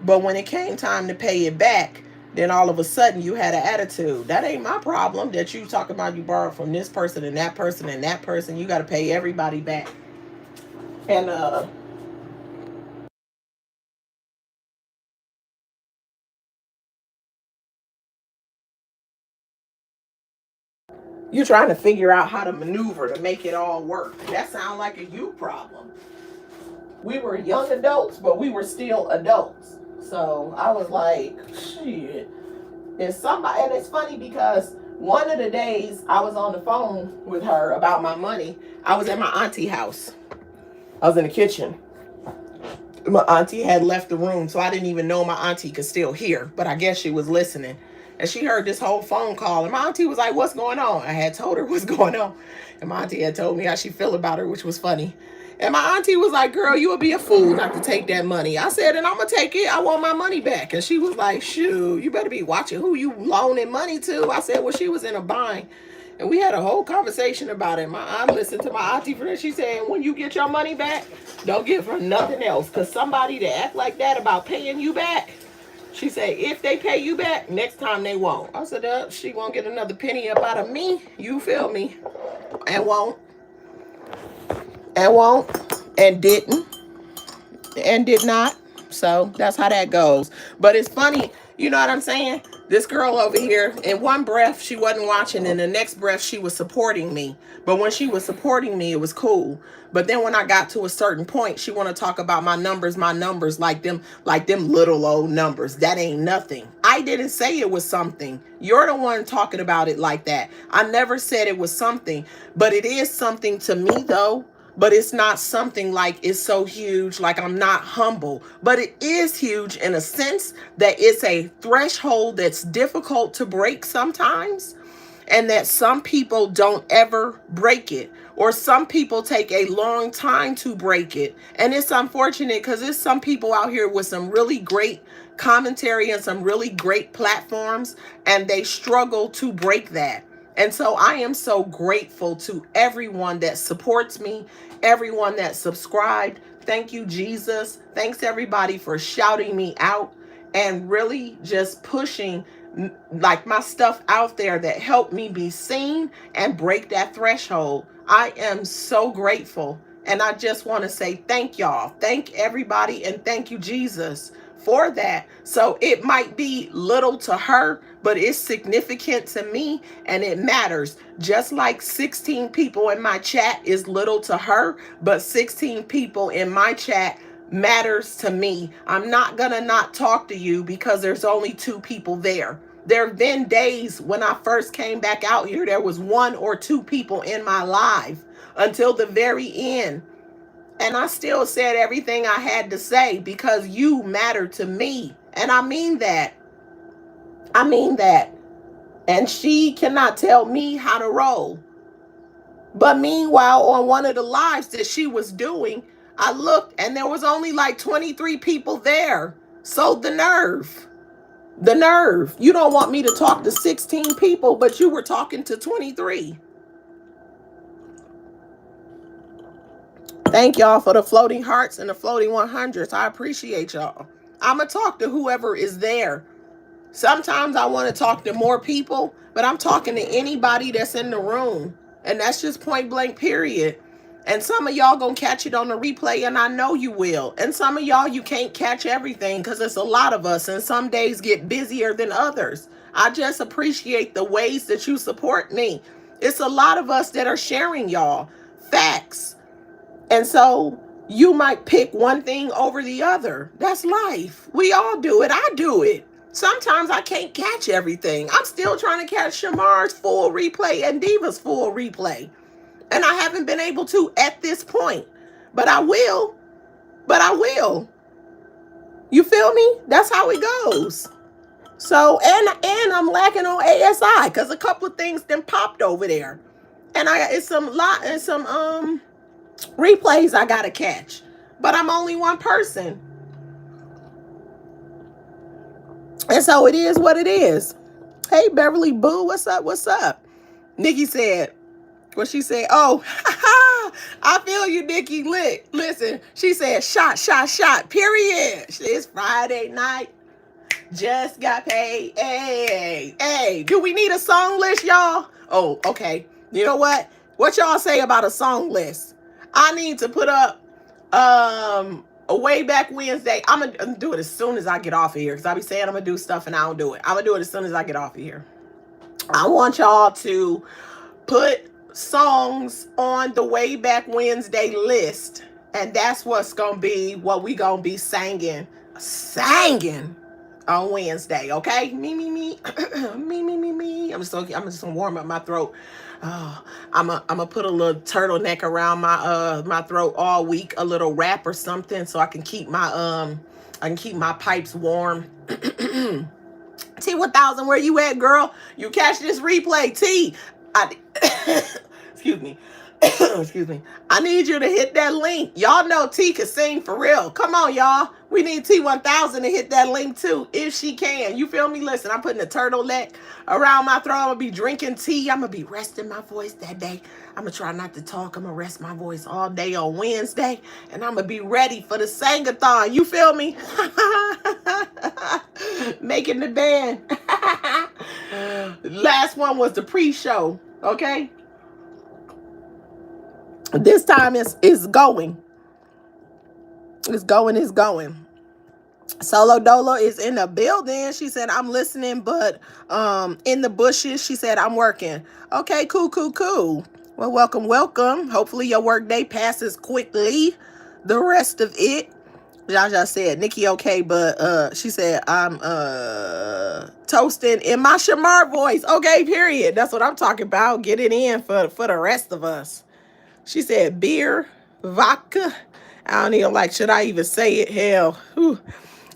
But when it came time to pay it back, then all of a sudden you had an attitude. That ain't my problem that you talking about you borrowed from this person and that person and that person. You got to pay everybody back. And you're trying to figure out how to maneuver to make it all work. That sounds like a you problem. We were young adults, but we were still adults. So I was like, shit. And it's funny because one of the days I was on the phone with her about my money, I was at my auntie house. I was in the kitchen. My auntie had left the room, so I didn't even know my auntie could still hear, but I guess she was listening. And she heard this whole phone call. And my auntie was like, what's going on? I had told her what's going on. And my auntie had told me how she feel about her, which was funny. And my auntie was like, girl, you would be a fool not to take that money. I said, and I'm going to take it. I want my money back. And she was like, shoot, you better be watching who you loaning money to. I said, well, she was in a bind. And we had a whole conversation about it. My aunt listened to my auntie for this. She said, when you get your money back, don't give her nothing else. Because somebody that act like that about paying you back, she said, if they pay you back, next time they won't. I said, she won't get another penny up out of me. You feel me? And won't. And won't. And didn't. And did not. So that's how that goes. But it's funny. You know what I'm saying? This girl over here, in one breath, she wasn't watching. In the next breath, she was supporting me. But when she was supporting me, it was cool. But then when I got to a certain point, she want to talk about my numbers, like them little old numbers. That ain't nothing. I didn't say it was something. You're the one talking about it like that. I never said it was something. But it is something to me, though. But it's not something like it's so huge, like I'm not humble. But it is huge in a sense that it's a threshold that's difficult to break sometimes. And that some people don't ever break it. Or some people take a long time to break it. And it's unfortunate because there's some people out here with some really great commentary and some really great platforms. And they struggle to break that. And so I am so grateful to everyone that supports me, everyone that subscribed. Thank you, Jesus. Thanks, everybody, for shouting me out and really just pushing like my stuff out there that helped me be seen and break that threshold. I am so grateful. And I just want to say thank y'all. Thank everybody. And thank you, Jesus, for that. So it might be little to her, but it's significant to me and it matters. Just like 16 people in my chat is little to her, but 16 people in my chat matters to me. I'm not gonna not talk to you because there's only 2 people there. There have been days when I first came back out here, there was 1 or 2 people in my live until the very end. And I still said everything I had to say because you matter to me. And I mean that. I mean that. And she cannot tell me how to roll. But meanwhile, on one of the lives that she was doing, I looked and there was only like 23 people there. So the nerve. The nerve. You don't want me to talk to 16 people, but you were talking to 23. Thank y'all for the floating hearts and the floating 100s. I appreciate y'all. I'm going to talk to whoever is there. Sometimes I want to talk to more people, but I'm talking to anybody that's in the room. And that's just point blank, period. And some of y'all going to catch it on the replay, and I know you will. And some of y'all, you can't catch everything because it's a lot of us, and some days get busier than others. I just appreciate the ways that you support me. It's a lot of us that are sharing, y'all. Facts. And so you might pick one thing over the other. That's life. We all do it. I do it. Sometimes I can't catch everything. I'm still trying to catch Shamar's full replay and Diva's full replay. And I haven't been able to at this point. But I will. But I will. You feel me? That's how it goes. So, and I'm lacking on ASI because a couple of things then popped over there. And it's some replays I gotta catch, but I'm only one person, and so it is what it is. Hey Beverly Boo, what's up? What's up? Nikki said what she said. Oh, I feel you, Nikki. Listen, she said shot. Period. It's Friday night. Just got paid. Hey. Do we need a song list, y'all? Oh, okay. You know what? What y'all say about a song list? I need to put up a way back Wednesday. I'm gonna do it as soon as I get off of here because I be saying I'm gonna do stuff and I don't do it. I'm gonna do it as soon as I get off of here. I want y'all to put songs on the way back Wednesday list, and that's what's gonna be what we gonna be singing on Wednesday. Okay, me. I'm just gonna warm up my throat. Oh, I'm gonna put a little turtleneck around my throat all week, a little wrap or something, so I can keep my pipes warm. T1000, where you at, girl? You catch this replay, T. I, excuse me. Excuse me. I need you to hit that link. Y'all know T can sing for real. Come on, y'all. We need T1000 to hit that link too, if she can. You feel me? Listen, I'm putting a turtleneck around my throat. I'm going to be drinking tea. I'm going to be resting my voice that day. I'm going to try not to talk. I'm going to rest my voice all day on Wednesday. And I'm going to be ready for the sing-a-thon. You feel me? Making the band. Last one was the pre-show. Okay? This time it's going. It's going. Solo Dolo is in the building. She said, I'm listening, but in the bushes. She said, I'm working. Okay, cool. Well, welcome. Hopefully your work day passes quickly. The rest of it. Jaja said, Nikki, okay, but she said, I'm toasting in my Shamar voice. Okay, period. That's what I'm talking about. Get it in for the rest of us. She said, beer, vodka. I don't even should I even say it? Hell. Whew.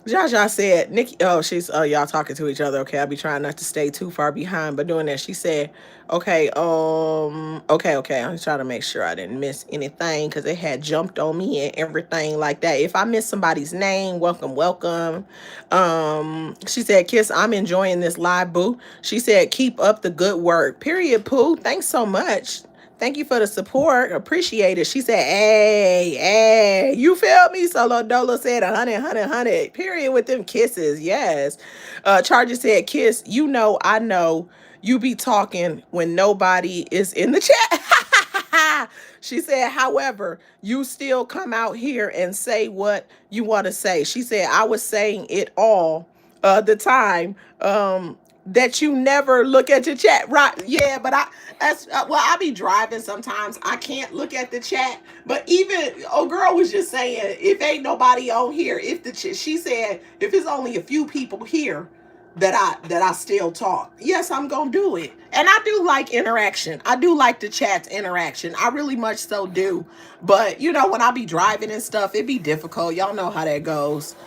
Jaja said, Nikki, y'all talking to each other. Okay, I'll be trying not to stay too far behind, but doing that, she said, okay, I'm trying to make sure I didn't miss anything because it had jumped on me and everything like that. If I miss somebody's name, welcome. She said, Kiss, I'm enjoying this live, boo. She said, keep up the good work. Period, Pooh. Thanks so much. Thank you for the support. Appreciate it. She said, hey, you feel me? Solo Dolo said 100. Period with them kisses. Yes. Charger said, Kiss, I know you be talking when nobody is in the chat. She said, however, you still come out here and say what you want to say. She said, I was saying it all the time. That you never look at your chat, right? Yeah, but I be driving sometimes. I can't look at the chat. But even girl was just saying, if ain't nobody on here, she said if it's only a few people here, that I still talk. Yes, I'm gonna do it, and I do like interaction. I do like the chat's interaction. I really much so do. But when I be driving and stuff, it be difficult. Y'all know how that goes.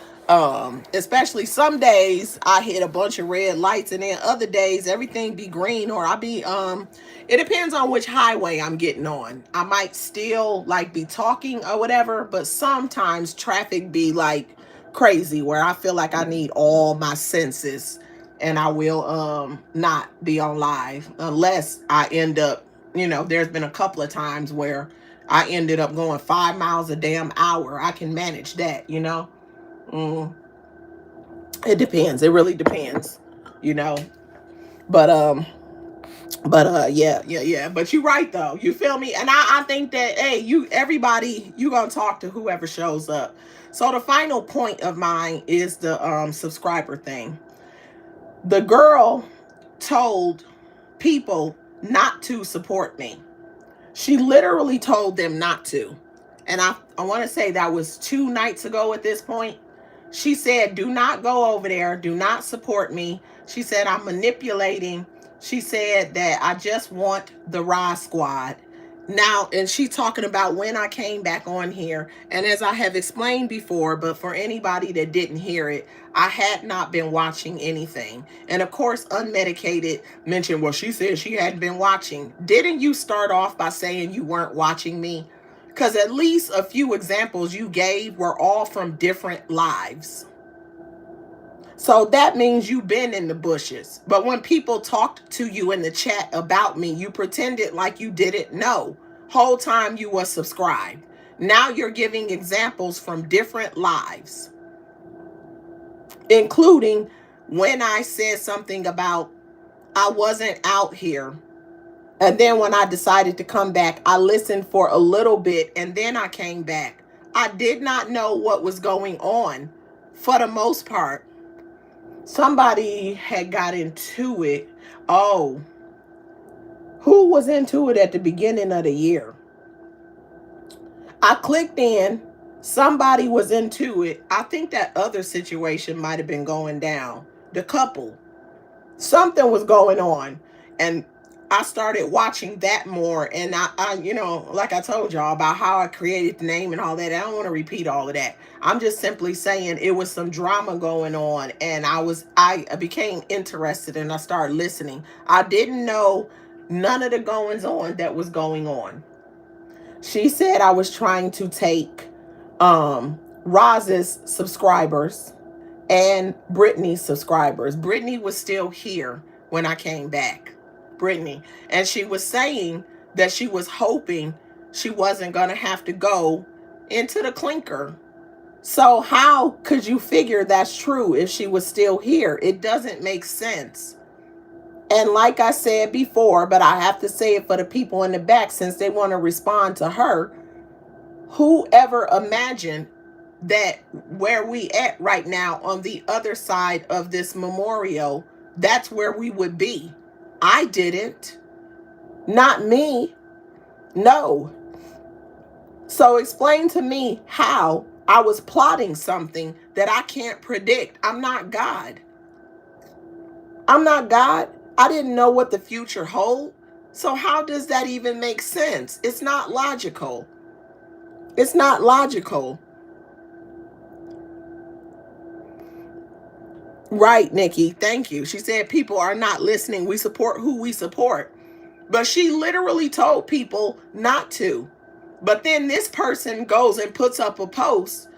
Especially some days I hit a bunch of red lights, and then other days everything be green, or I be it depends on which highway I'm getting on. I might still be talking or whatever, but sometimes traffic be crazy where I feel like I need all my senses, and I will not be on live unless I end up, there's been a couple of times where I ended up going 5 miles a damn hour. I can manage that. It depends. It really depends, but yeah. But you're right though. You feel me? And I think that, hey, everybody, you gonna talk to whoever shows up. So the final point of mine is the subscriber thing. The girl told people not to support me. She literally told them not to. And I want to say that was 2 nights ago at this point. She said, do not go over there. Do not support me. She said, I'm manipulating. She said that I just want the Raw Squad. Now, and she talking about when I came back on here. And as I have explained before, but for anybody that didn't hear it, I had not been watching anything. And of course, Unmedicated mentioned, well, she said she hadn't been watching. Didn't you start off by saying you weren't watching me? Because at least a few examples you gave were all from different lives. So that means you've been in the bushes. But when people talked to you in the chat about me, you pretended like you didn't know. Whole time you were subscribed. Now you're giving examples from different lives. Including when I said something about I wasn't out here. And then when I decided to come back, I listened for a little bit and then I came back. I did not know what was going on for the most part. Somebody had got into it. Oh, who was into it at the beginning of the year? I clicked in. Somebody was into it. I think that other situation might have been going down. The couple. Something was going on. And I started watching that more. And you know, like I told y'all about how I created the name and all that. I don't want to repeat all of that. I'm just simply saying it was some drama going on, and I became interested, and I started listening. I didn't know none of the goings on that was going on. She said I was trying to take Roz's subscribers and Brittany's subscribers. Brittany was still here when I came back. Brittany. And she was saying that she was hoping she wasn't going to have to go into the clinker. So how could you figure that's true if she was still here? It doesn't make sense. And like I said before, but I have to say it for the people in the back since they want to respond to her, whoever imagined that where we at right now on the other side of this memorial, that's where we would be. I didn't. Not me. No. So explain to me how I was plotting something that I can't predict. I'm not God. I'm not God. I didn't know what the future holds. So how does that even make sense? It's not logical. It's not logical. Right, Nikki. Thank you. She said people are not listening. We support who we support. But she literally told people not to. But then this person goes and puts up a post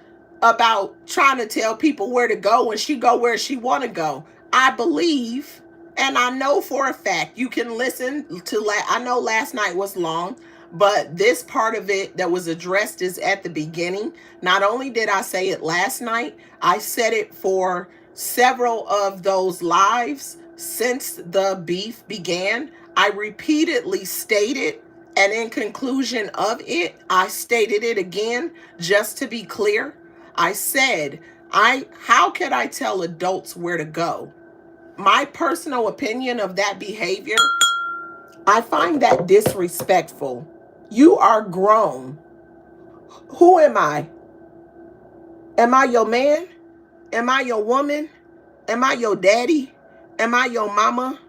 about trying to tell people where to go, and she go where she want to go. I believe, and I know for a fact, you can listen to, I know last night was long, but this part of it that was addressed is at the beginning. Not only did I say it last night, I said it for several of those lives since the beef began. I repeatedly stated, and in conclusion of it, I stated it again, just to be clear. I said, how could I tell adults where to go? My personal opinion of that behavior, I find that disrespectful. You are grown. Who am I? Am I your man? Am I your woman? Am I your daddy? Am I your mama?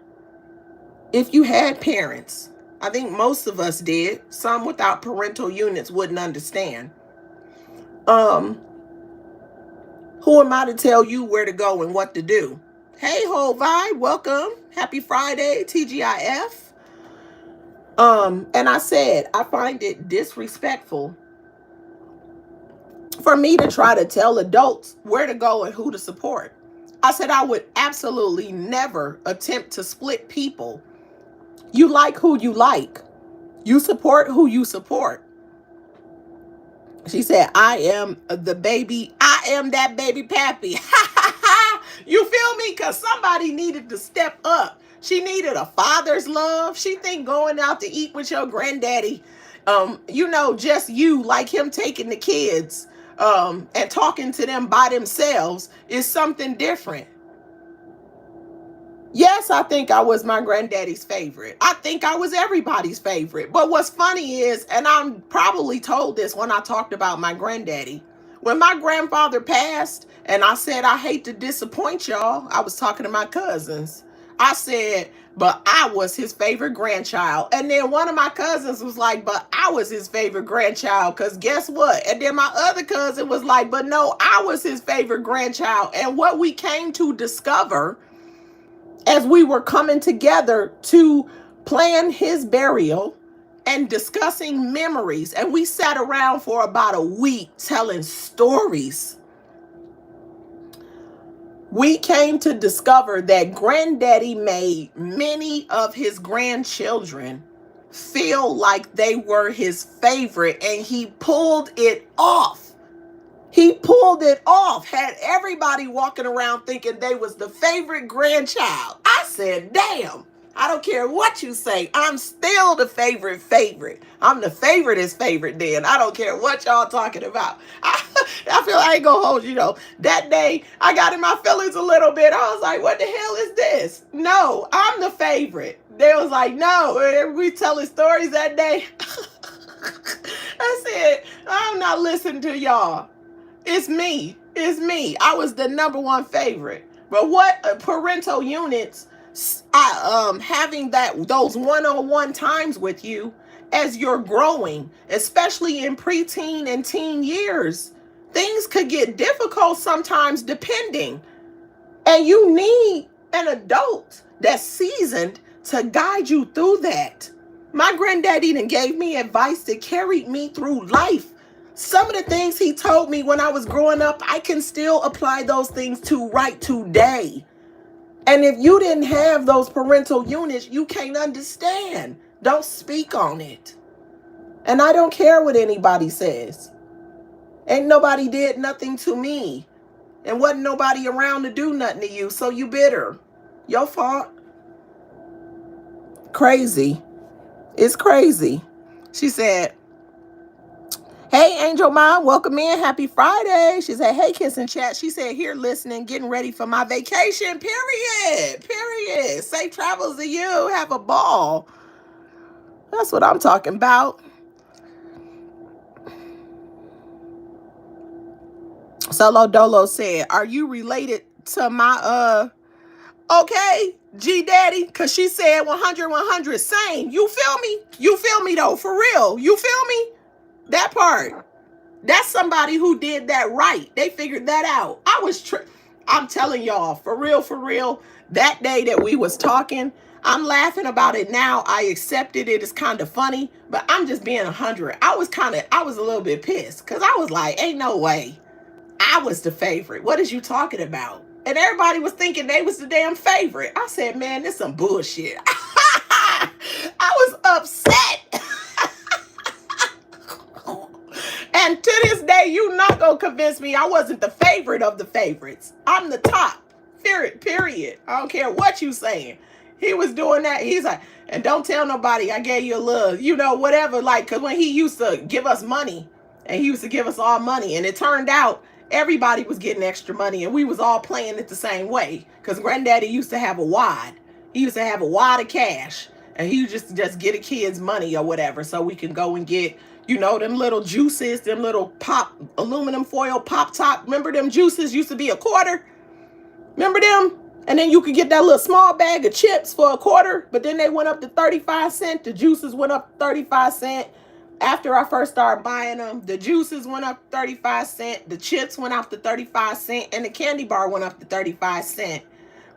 If you had parents, I think most of us did. Some without parental units wouldn't understand. Who am I to tell you where to go and what to do? Hey, whole vibe, welcome. Happy Friday, TGIF. And I said, I find it disrespectful for me to try to tell adults where to go and who to support. I said I would absolutely never attempt to split people. You like who you like. You support who you support. She said, I am the baby. I am that baby pappy. You feel me? Because somebody needed to step up. She needed a father's love. She think going out to eat with your granddaddy, just you, like him taking the kids and talking to them by themselves is something different. Yes, I think I was my granddaddy's favorite. I think I was everybody's favorite. But what's funny is, and I'm probably told this when I talked about my granddaddy, when my grandfather passed and I said, I hate to disappoint y'all, I was talking to my cousins. I said, but I was his favorite grandchild. And then one of my cousins was like, but I was his favorite grandchild, because guess what? And then my other cousin was like, but no, I was his favorite grandchild. And what we came to discover as we were coming together to plan his burial and discussing memories, and we sat around for about a week telling stories, we came to discover that granddaddy made many of his grandchildren feel like they were his favorite, and he pulled it off. He pulled it off, had everybody walking around thinking they was the favorite grandchild. I said, damn, I don't care what you say. I'm still the favorite. I'm the favoriteest favorite then. I don't care what y'all talking about. I feel I ain't gonna hold you though. That day, I got in my feelings a little bit. I was like, what the hell is this? No, I'm the favorite. They was like, no. We telling stories that day. I said, I'm not listening to y'all. It's me. I was the number one favorite. But what parental units Having those one-on-one times with you as you're growing, especially in preteen and teen years. Things could get difficult sometimes depending. And you need an adult that's seasoned to guide you through that. My granddaddy done gave me advice that carried me through life. Some of the things he told me when I was growing up, I can still apply those things to right today. And if you didn't have those parental units, you can't understand. Don't speak on it. And I don't care what anybody says. Ain't nobody did nothing to me. And wasn't nobody around to do nothing to you, so you bitter. Your fault. Crazy. It's crazy. She said, hey, Angel Mom, welcome in. Happy Friday. She said, hey, Kiss and Chat. She said, here listening, getting ready for my vacation. Period. Period. Safe travels to you. Have a ball. That's what I'm talking about. Solo Dolo said, are you related to my, okay, G Daddy? Because she said 100, 100, same. You feel me? You feel me, though, for real. You feel me? That part. That's somebody who did that right. They figured that out. I'm telling y'all, for real, that day that we was talking, I'm laughing about it now. I accepted it. It's kind of funny, but I'm just being 100. I was a little bit pissed because I was like, ain't no way. I was the favorite. What is you talking about? And everybody was thinking they was the damn favorite. I said, man, this some bullshit. I was upset. And to this day, you not gonna convince me I wasn't the favorite of the favorites. I'm the top. Period. I don't care what you saying. He was doing that. He's like, and don't tell nobody I gave you a little, whatever. Like, because when he used to give us money, and he used to give us all money, and it turned out everybody was getting extra money, and we was all playing it the same way. Because Granddaddy used to have a wad. He used to have a wad of cash, and he would just get a kid's money or whatever, so we can go and get, them little juices, them little aluminum foil pop top. Remember them juices used to be $0.25? Remember them? And then you could get that little small bag of chips for $0.25, but then they went up to 35 cents. The juices went up 35 cents. After I first started buying them, the juices went up 35 cents. The chips went up to 35 cents, and the candy bar went up to 35 cents.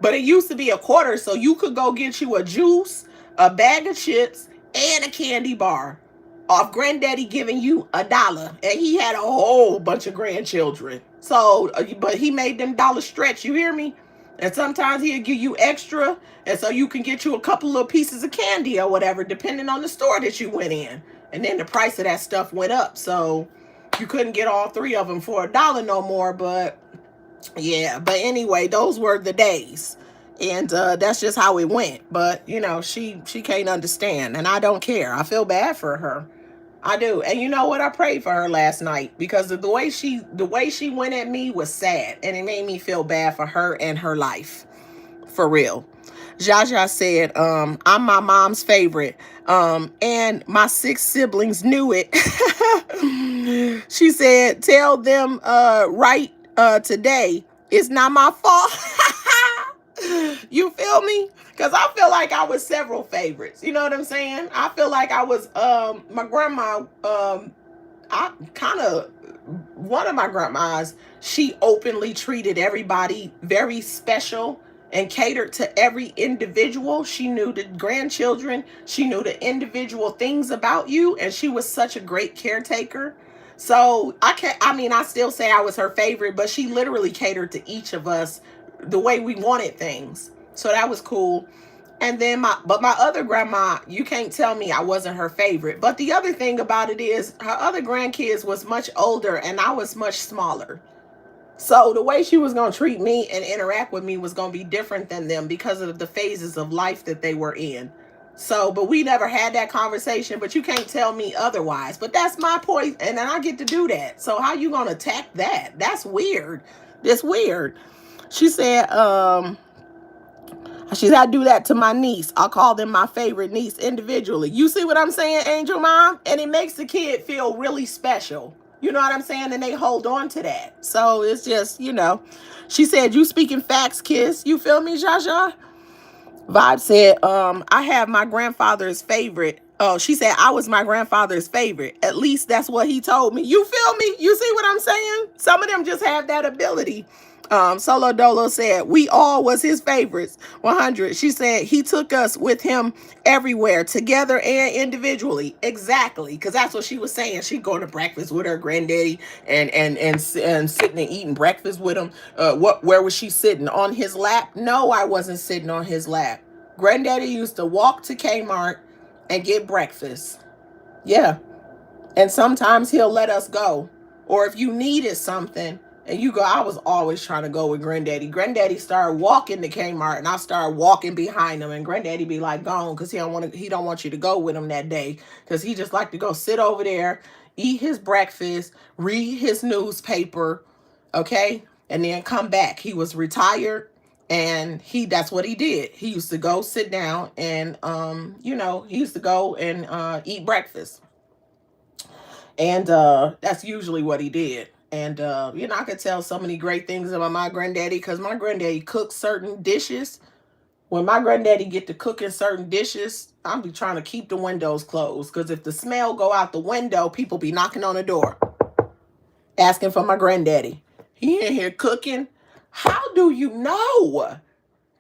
But it used to be $0.25, so you could go get you a juice, a bag of chips, and a candy bar off Granddaddy giving you $1. And he had a whole bunch of grandchildren. So, but he made them dollars stretch, you hear me? And sometimes he'll give you extra, and so you can get you a couple little pieces of candy or whatever, depending on the store that you went in. And then the price of that stuff went up, so you couldn't get all three of them for $1 no more. But yeah, but anyway, those were the days. And that's just how it went. But, she can't understand, and I don't care. I feel bad for her. I do. And you know what? I prayed for her last night because the way she went at me was sad, and it made me feel bad for her and her life. For real. Jaja said, I'm my mom's favorite. And my 6 siblings knew it. She said, tell them right today. It's not my fault. You feel me? Because I feel like I was several favorites. You know what I'm saying? I feel like I was, my grandma, one of my grandmas, she openly treated everybody very special and catered to every individual. She knew the grandchildren. She knew the individual things about you. And she was such a great caretaker. So I still say I was her favorite, but she literally catered to each of us the way we wanted things. So that was cool. And then my other grandma, you can't tell me I wasn't her favorite. But the other thing about it is her other grandkids was much older and I was much smaller. So the way she was going to treat me and interact with me was going to be different than them because of the phases of life that they were in. So, but we never had that conversation, but you can't tell me otherwise. But that's my point, and then I get to do that. So how you going to attack that? That's weird. That's weird. She said, I do that to my niece. I'll call them my favorite niece individually. You see what I'm saying, Angel Mom? And it makes the kid feel really special. You know what I'm saying? And they hold on to that. So it's just, She said, you speaking facts, Kiss. You feel me, Jaja? Vibe said, I have my grandfather's favorite. Oh, she said I was my grandfather's favorite. At least that's what he told me. You feel me? You see what I'm saying? Some of them just have that ability. Solo Dolo said we all was his favorites. 100. She said he took us with him everywhere, together and individually. Exactly, because that's what she was saying. She going to breakfast with her granddaddy and sitting and eating breakfast with him. Where was she sitting? On his lap? No, I wasn't sitting on his lap. Granddaddy used to walk to Kmart and get breakfast. Yeah. And sometimes he'll let us go. Or if you needed something and you go, I was always trying to go with Granddaddy. Granddaddy started walking to Kmart and I started walking behind him. And Granddaddy be like, gone, because he don't want you to go with him that day. Because he just like to go sit over there, eat his breakfast, read his newspaper, okay? And then come back. He was retired. And that's what he did. He used to go sit down and he used to go and eat breakfast. And that's usually what he did. And I could tell so many great things about my granddaddy because my granddaddy cooked certain dishes. When my granddaddy get to cooking certain dishes, I'm be trying to keep the windows closed because if the smell go out the window, people be knocking on the door asking for my granddaddy. He in here cooking. How do you know?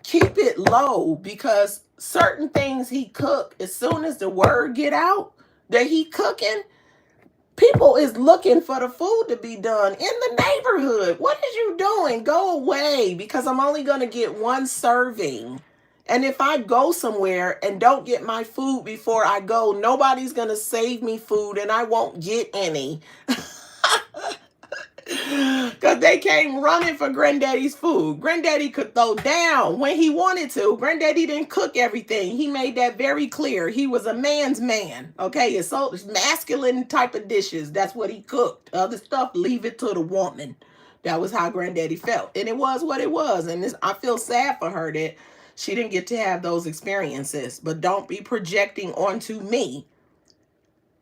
Keep it low because certain things he cook, as soon as the word get out that he cooking, people is looking for the food to be done in the neighborhood. What is you doing? Go away because I'm only going to get one serving. And if I go somewhere and don't get my food before I go, nobody's going to save me food and I won't get any. Because they came running for Granddaddy's food. Granddaddy could throw down when he wanted to. Granddaddy didn't cook everything. He made that very clear. He was a man's man. Okay, it's so masculine type of dishes. That's what he cooked. Other stuff, leave it to the woman. That was how Granddaddy felt. And it was what it was. And I feel sad for her that she didn't get to have those experiences. But don't be projecting onto me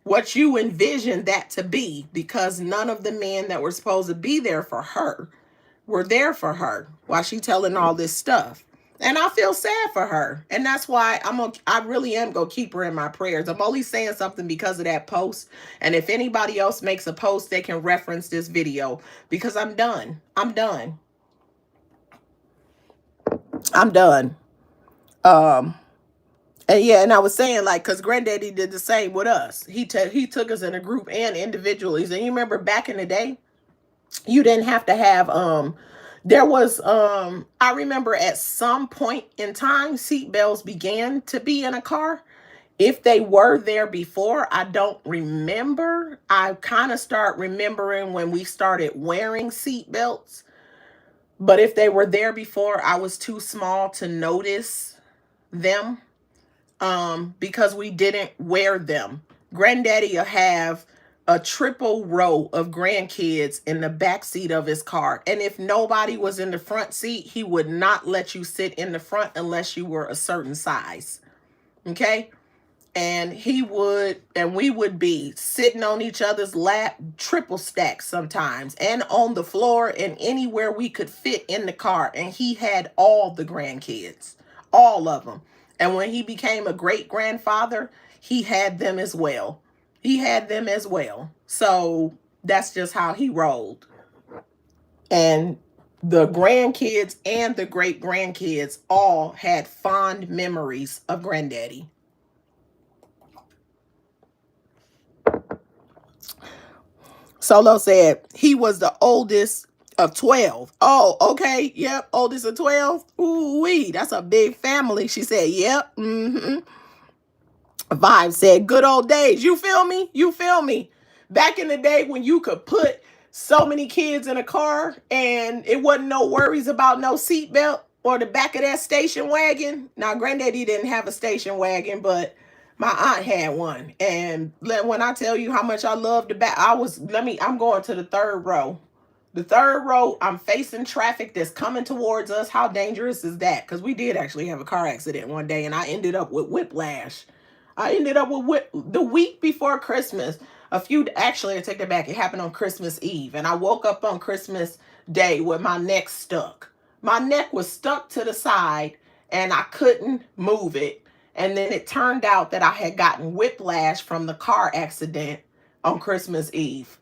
what you envisioned that to be, because none of the men that were supposed to be there for her were there for her while she telling all this stuff. And I feel sad for her. And that's why I really am going to keep her in my prayers. I'm only saying something because of that post. And if anybody else makes a post, they can reference this video because I'm done. I'm done. I'm done. And yeah, and I was saying, like, because Granddaddy did the same with us. He took us in a group and individually. And you remember back in the day, you didn't have to have there was I remember at some point in time seatbelts began to be in a car. If they were there before, I don't remember. I kind of start remembering when we started wearing seatbelts. But if they were there before, I was too small to notice them. Because we didn't wear them. Granddaddy will have a triple row of grandkids in the back seat of his car. And if nobody was in the front seat, he would not let you sit in the front unless you were a certain size. Okay? And we would be sitting on each other's lap, triple stacked sometimes, and on the floor and anywhere we could fit in the car. And he had all the grandkids, all of them. And when he became a great grandfather, he had them as well. He had them as well. So that's just how he rolled. And the grandkids and the great grandkids all had fond memories of Granddaddy. Solo said he was the oldest of 12. Oh, okay. Yep. Oldest of 12. Ooh-wee. That's a big family. She said, yep. Mm-hmm. Vibe said, good old days. You feel me? You feel me? Back in the day when you could put so many kids in a car and it wasn't no worries about no seatbelt or the back of that station wagon. Now, Granddaddy didn't have a station wagon, but my aunt had one. And when I tell you how much I love the back, I'm going to the third row. The third row, I'm facing traffic that's coming towards us. How dangerous is that? Because we did actually have a car accident one day and I ended up with whiplash. I ended up with the week before Christmas. Actually, I take that back. It happened on Christmas Eve. And I woke up on Christmas Day with my neck stuck. My neck was stuck to the side and I couldn't move it. And then it turned out that I had gotten whiplash from the car accident on Christmas Eve.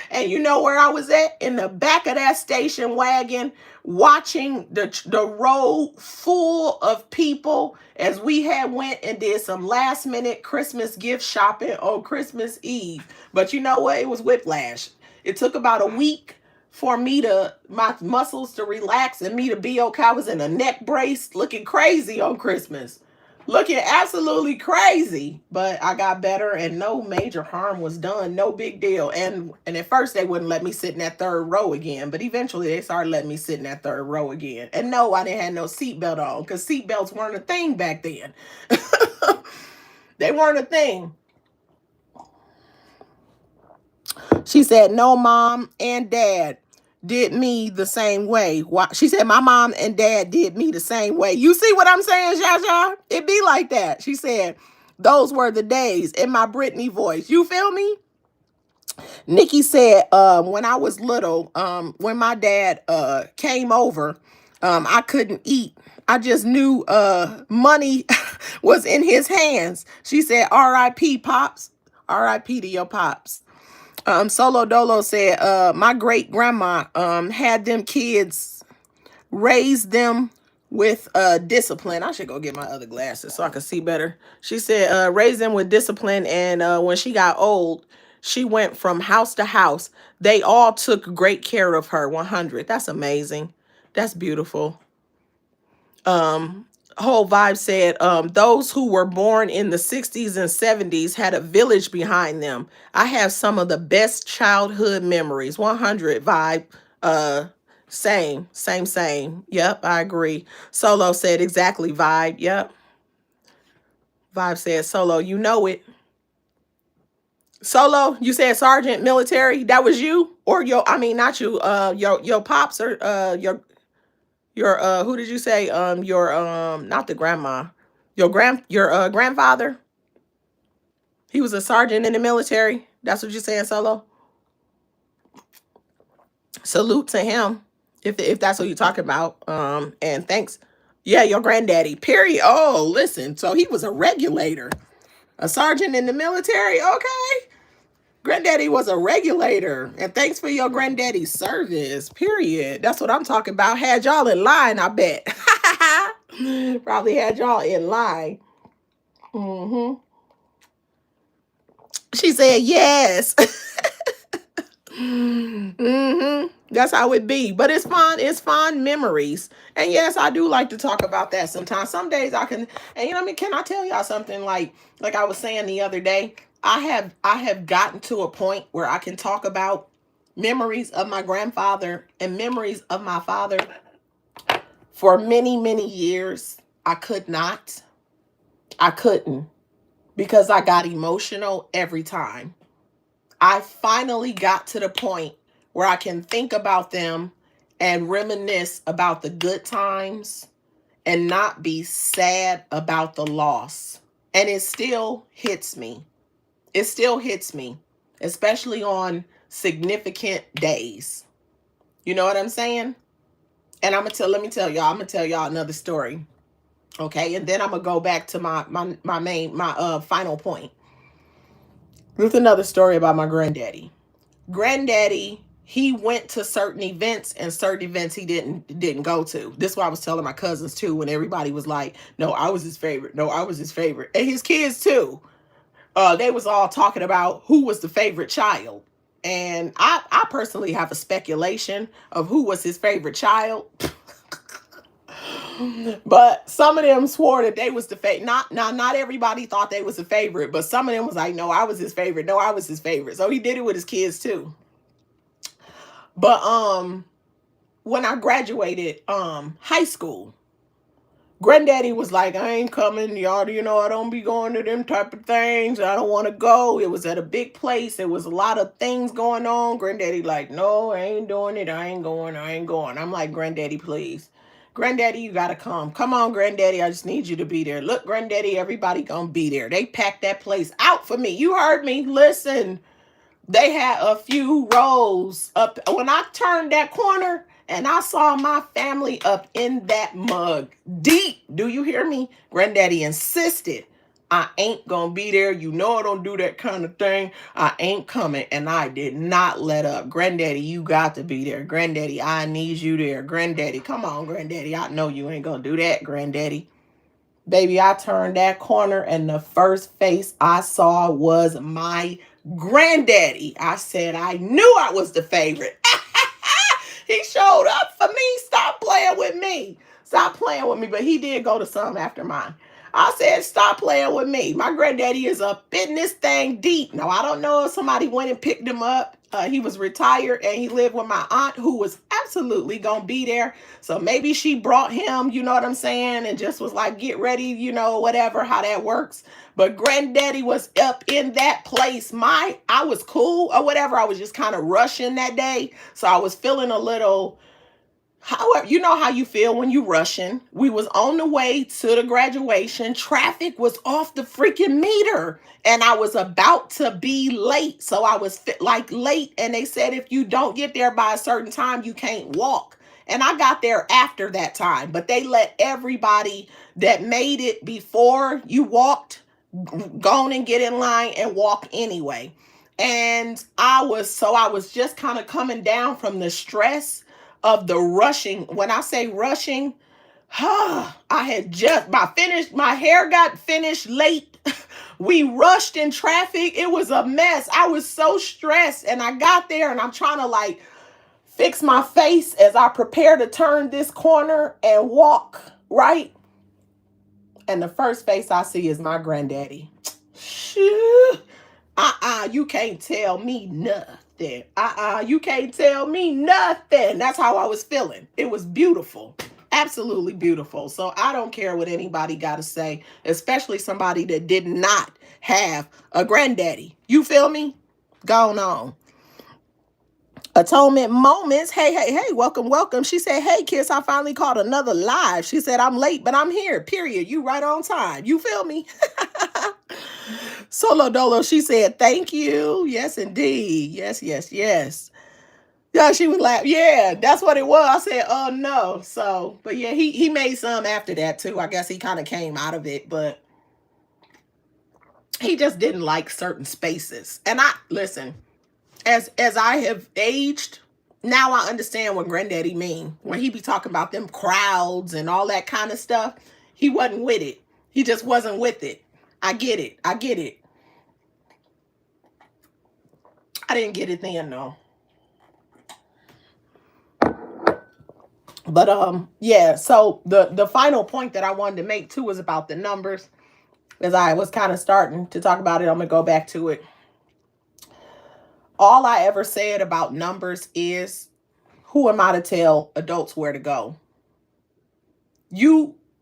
And you know where I was at? In the back of that station wagon, watching the road full of people as we had went and did some last minute Christmas gift shopping on Christmas Eve. But you know what? It was whiplash. It took about a week for my muscles to relax and me to be okay. I was in a neck brace looking crazy on Christmas. Looking absolutely crazy. But I got better and no major harm was done. No big deal. And at first they wouldn't let me sit in that third row again. But eventually they started letting me sit in that third row again. And no, I didn't have no seatbelt on because seatbelts weren't a thing back then. They weren't a thing. She said, no, mom and dad did me the same way. She said, my mom and dad did me the same way. You see what I'm saying, Jaja? It be like that. She said, those were the days, in my Britney voice. You feel me? Nikki said, when I was little, when my dad came over, I couldn't eat. I just knew money was in his hands. She said, R.I.P. Pops. R.I.P. to your pops. Solo Dolo said, my great grandma had them kids, raised them with discipline. I should go get my other glasses so I can see better. She said, raised them with discipline. And when she got old, she went from house to house. They all took great care of her. 100. That's amazing. That's beautiful. Whole Vibe said, those who were born in the 60s and 70s had a village behind them. I have some of the best childhood memories. 100 Vibe. Same. Yep, I agree. Solo said exactly, Vibe. Yep. Vibe said, Solo, you know it. Solo, you said sergeant military. That was you? Or not you, your pops or your who did you say? Not the grandma. Your grandfather? He was a sergeant in the military. That's what you're saying, Solo? Salute to him, if that's what you're talking about. And thanks. Yeah, your granddaddy. Period. Oh, listen. So he was a regulator. A sergeant in the military? Okay. Granddaddy was a regulator. And thanks for your granddaddy's service. Period. That's what I'm talking about. Had y'all in line, I bet. Probably had y'all in line. She said yes. That's how it be. But it's fun. It's fun memories. And yes, I do like to talk about that sometimes. Some days I can, and can I tell y'all something? Like I was saying the other day, I have gotten to a point where I can talk about memories of my grandfather and memories of my father. For many, many years, I couldn't, because I got emotional every time. I finally got to the point where I can think about them and reminisce about the good times and not be sad about the loss. And it still hits me. It still hits me, especially on significant days. You know what I'm saying? And I'm gonna tell y'all another story. Okay, and then I'm gonna go back to my final point. There's another story about my granddaddy. Granddaddy, he went to certain events, and certain events he didn't go to. This is what I was telling my cousins too, when everybody was like, no, I was his favorite. No, I was his favorite. And his kids too. They was all talking about who was the favorite child. And I personally have a speculation of who was his favorite child. But some of them swore that they was the favorite. Not everybody thought they was the favorite, but some of them was like, no, I was his favorite. No, I was his favorite. So he did it with his kids too. But when I graduated high school, Granddaddy was like, I ain't coming, y'all. I don't be going to them type of things. I don't want to go. It was at a big place. There was a lot of things going on. Granddaddy like, no, I ain't doing it. I ain't going. I'm like, Granddaddy, please. Granddaddy, you got to come. Come on, Granddaddy. I just need you to be there. Look, Granddaddy, everybody going to be there. They packed that place out for me. You heard me. Listen, they had a few rows up. When I turned that corner, And I saw my family up in that mug deep. Do you hear me? Granddaddy insisted, I ain't gonna be there. You know I don't do that kind of thing. I ain't coming. And I did not let up. Granddaddy, you got to be there. Granddaddy, I need you there. Granddaddy, come on, Granddaddy. I know you ain't gonna do that, Granddaddy. Baby, I turned that corner and the first face I saw was my granddaddy. I said, I knew I was the favorite. He showed up for me. Stop playing with me. Stop playing with me. But he did go to some after mine. I said, stop playing with me. My granddaddy is up in this thing deep. Now, I don't know if somebody went and picked him up. He was retired and he lived with my aunt who was absolutely going to be there. So maybe she brought him, you know what I'm saying? And just was like, get ready, you know, whatever, how that works. But granddaddy was up in that place. I was cool or whatever. I was just kind of rushing that day. So I was feeling a little, however, you know how you feel when you rushing. We was on the way to the graduation. Traffic was off the freaking meter. And I was about to be late. So I was like late. And they said, if you don't get there by a certain time, you can't walk. And I got there after that time. But they let everybody that made it before you walked go on and get in line and walk anyway. And I was just kind of coming down from the stress of the rushing. When I say rushing, I had just my hair got finished late. We rushed in traffic. It was a mess. I was so stressed and I got there and I'm trying to like fix my face as I prepare to turn this corner and walk, right? And the first face I see is my granddaddy. You can't tell me nothing. You can't tell me nothing. That's how I was feeling. It was beautiful. Absolutely beautiful. So I don't care what anybody got to say, especially somebody that did not have a granddaddy. You feel me? Going on. Atonement Moments. Hey, welcome, welcome. She said, hey, kids, I finally caught another live. She said, I'm late, but I'm here, period. You right on time. You feel me? Solo Dolo, she said, thank you. Yes, indeed. Yes. Yeah, she was like, yeah, that's what it was. I said, oh, no. So, but yeah, he made some after that, too. I guess he kind of came out of it, but he just didn't like certain spaces. And listen, as I have aged, now I understand what granddaddy mean. When he be talking about them crowds and all that kind of stuff, he wasn't with it. He just wasn't with it. I get it. I didn't get it then, though. But yeah, so the final point that I wanted to make too was about the numbers. As I was kind of starting to talk about it, I'm gonna go back to it. All I ever said about numbers is, who am I to tell adults where to go?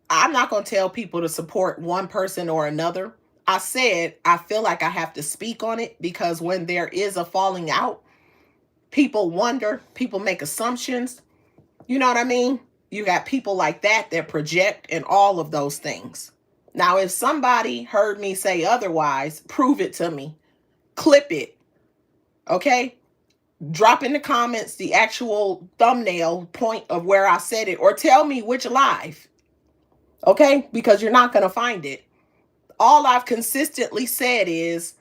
I'm not gonna tell people to support one person or another. I said I feel like I have to speak on it because when there is a falling out, people wonder, people make assumptions. You know what I mean? You got people like that project and all of those things. Now, if somebody heard me say otherwise, prove it to me. Clip it. Okay? Drop in the comments the actual thumbnail point of where I said it, or tell me which live. Okay? Because you're not going to find it. All I've consistently said is,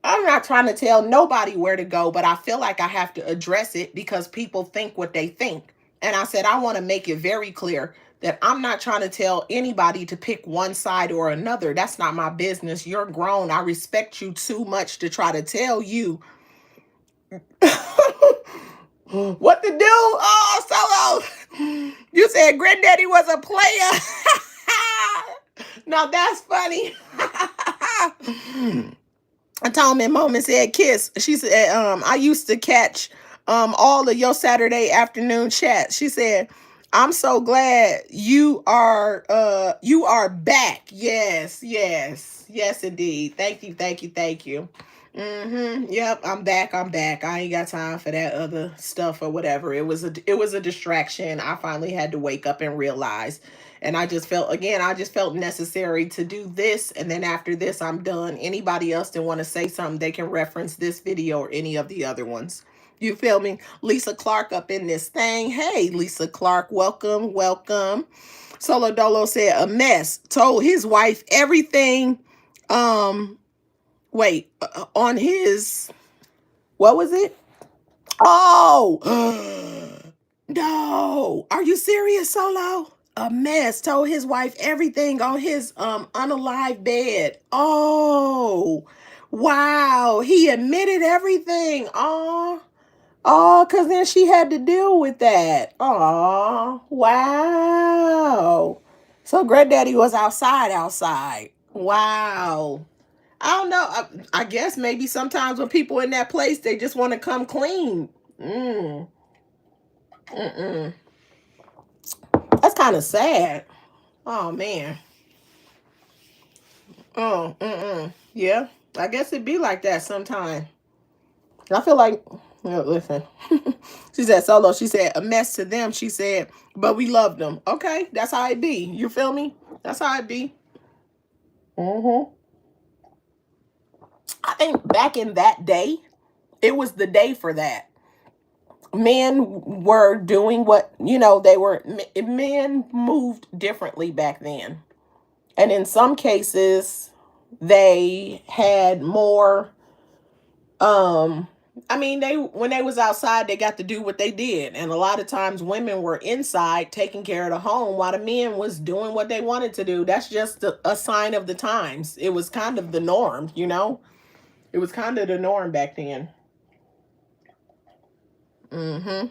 I'm not trying to tell nobody where to go, but I feel like I have to address it because people think what they think. And I said, I want to make it very clear that I'm not trying to tell anybody to pick one side or another. That's not my business. You're grown. I respect you too much to try to tell you what to do. Oh, Solo. You said granddaddy was a player. Now that's funny. Atonement Moment said, kiss. She said, I used to catch all of your Saturday afternoon chats. She said, I'm so glad you are back. Yes, indeed. Thank you. Yep, I'm back. I ain't got time for that other stuff or whatever. It was a distraction. I finally had to wake up and realize. And I just felt necessary to do this. And then after this, I'm done. Anybody else that want to say something, they can reference this video or any of the other ones. You feel me? Lisa Clark up in this thing. Hey, Lisa Clark, welcome, welcome. Solo Dolo said a mess. Told his wife everything. Wait, on his, what was it? Oh, no. Are you serious, Solo? A mess. Told his wife everything on his unalive bed. Oh, wow. He admitted everything. Oh, because then she had to deal with that. Oh, wow. So granddaddy was outside. Wow. I don't know. I guess maybe sometimes when people in that place, they just want to come clean. Mm. Mm-mm. That's kind of sad. Oh, man. Oh, mm-mm. Yeah. I guess it'd be like that sometime. I feel like, listen. She said, Solo, she said, a mess to them. She said, but we loved them. Okay, that's how it be. You feel me? That's how it be. Mm-hmm. I think back in that day, it was the day for that. Men were doing what, men moved differently back then. And in some cases, they had more, they when they was outside, they got to do what they did. And a lot of times women were inside taking care of the home while the men was doing what they wanted to do. That's just a sign of the times. It was kind of the norm, It was kind of the norm back then. Mm-hmm.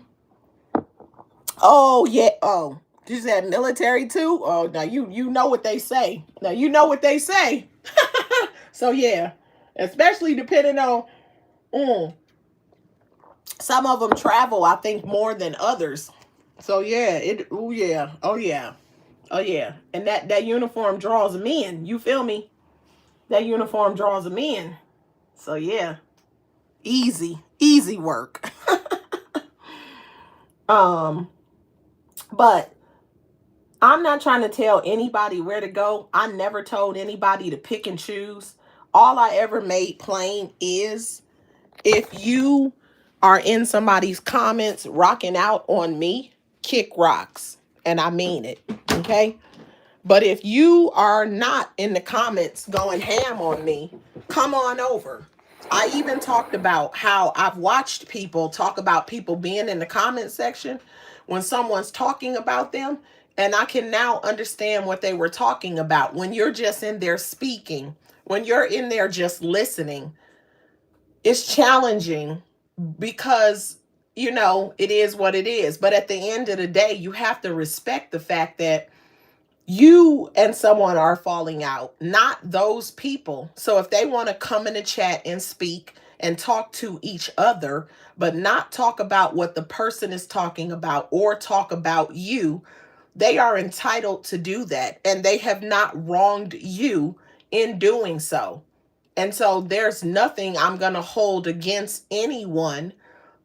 Oh, yeah. Oh, you said military too? Oh, now you know what they say. Now you know what they say. So yeah, especially depending on mm, some of them travel, I think, more than others. So yeah, oh yeah, oh yeah, oh yeah, and that uniform draws them in. You feel me? That uniform draws them in. So yeah, easy work. um, but I'm not trying to tell anybody where to go. I never told anybody to pick and choose. All I ever made plain is if you are in somebody's comments rocking out on me, kick rocks. And I mean it. Okay. But if you are not in the comments going ham on me, come on over. I even talked about how I've watched people talk about people being in the comment section when someone's talking about them. And I can now understand what they were talking about. When you're just in there speaking, when you're in there just listening, it's challenging because, it is what it is. But at the end of the day, you have to respect the fact that you and someone are falling out, not those people. So if they want to come in the chat and speak and talk to each other, but not talk about what the person is talking about or talk about you, they are entitled to do that. And they have not wronged you in doing so. And so there's nothing I'm going to hold against anyone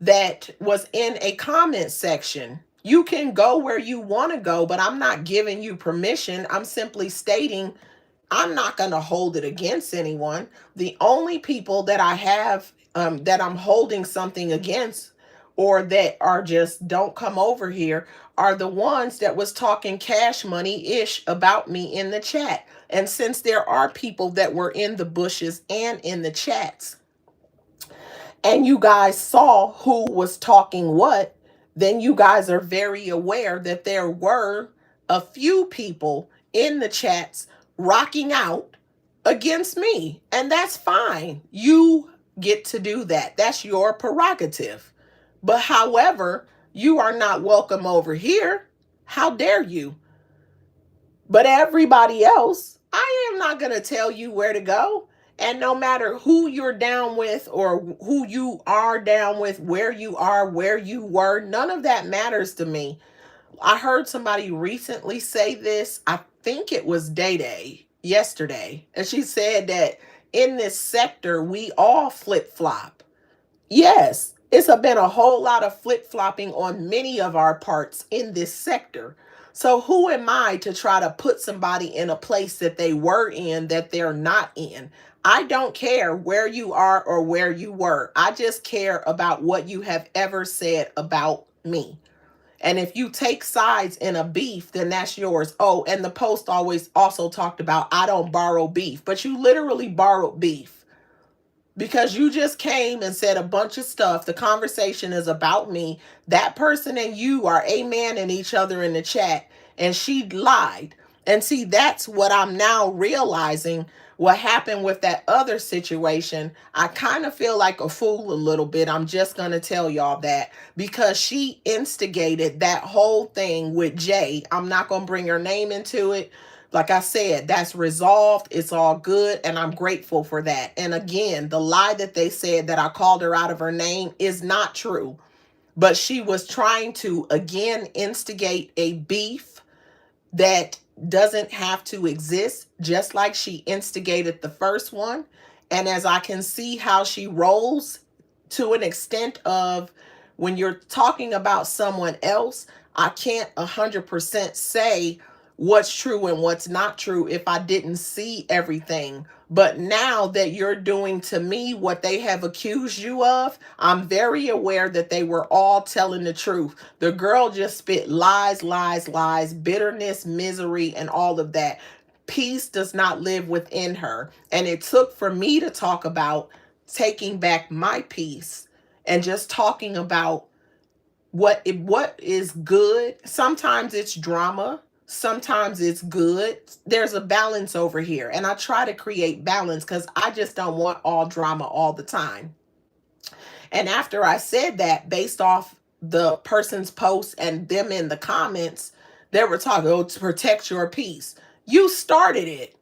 that was in a comment section. You can go where you want to go, but I'm not giving you permission. I'm simply stating I'm not going to hold it against anyone. The only people that I have that I'm holding something against or that are just don't come over here are the ones that was talking cash money ish about me in the chat. And since there are people that were in the bushes and in the chats, and you guys saw who was talking what, then you guys are very aware that there were a few people in the chats rocking out against me. And that's fine. You get to do that. That's your prerogative. But however, you are not welcome over here. How dare you? But everybody else, I am not going to tell you where to go. And no matter who you're down with or who you are down with, where you are, where you were, none of that matters to me. I heard somebody recently say this. I think it was Day Day yesterday. And she said that in this sector, we all flip flop. Yes, been a whole lot of flip flopping on many of our parts in this sector. So who am I to try to put somebody in a place that they were in that they're not in? I don't care where you are or where you were. I just care about what you have ever said about me. And if you take sides in a beef, then that's yours. Oh, and the post always also talked about I don't borrow beef, but you literally borrowed beef because you just came and said a bunch of stuff. The conversation is about me. That person and you are amen in each other in the chat, and she lied. And see, that's what I'm now realizing what happened with that other situation. I kind of feel like a fool a little bit. I'm just going to tell y'all that because she instigated that whole thing with Jay. I'm not going to bring her name into it. Like I said, that's resolved. It's all good. And I'm grateful for that. And again, the lie that they said that I called her out of her name is not true. But she was trying to, again, instigate a beef that doesn't have to exist, just like she instigated the first one. And as I can see how she rolls to an extent of when you're talking about someone else, I can't 100% say what's true and what's not true if I didn't see everything. But now that you're doing to me what they have accused you of, I'm very aware that they were all telling the truth. The girl just spit lies, lies, lies, bitterness, misery, and all of that. Peace does not live within her. And it took for me to talk about taking back my peace and just talking about what is good. Sometimes it's drama. Sometimes it's good. There's a balance over here. And I try to create balance because I just don't want all drama all the time. And after I said that, based off the person's post and them in the comments, they were talking, oh, to protect your peace. You started it.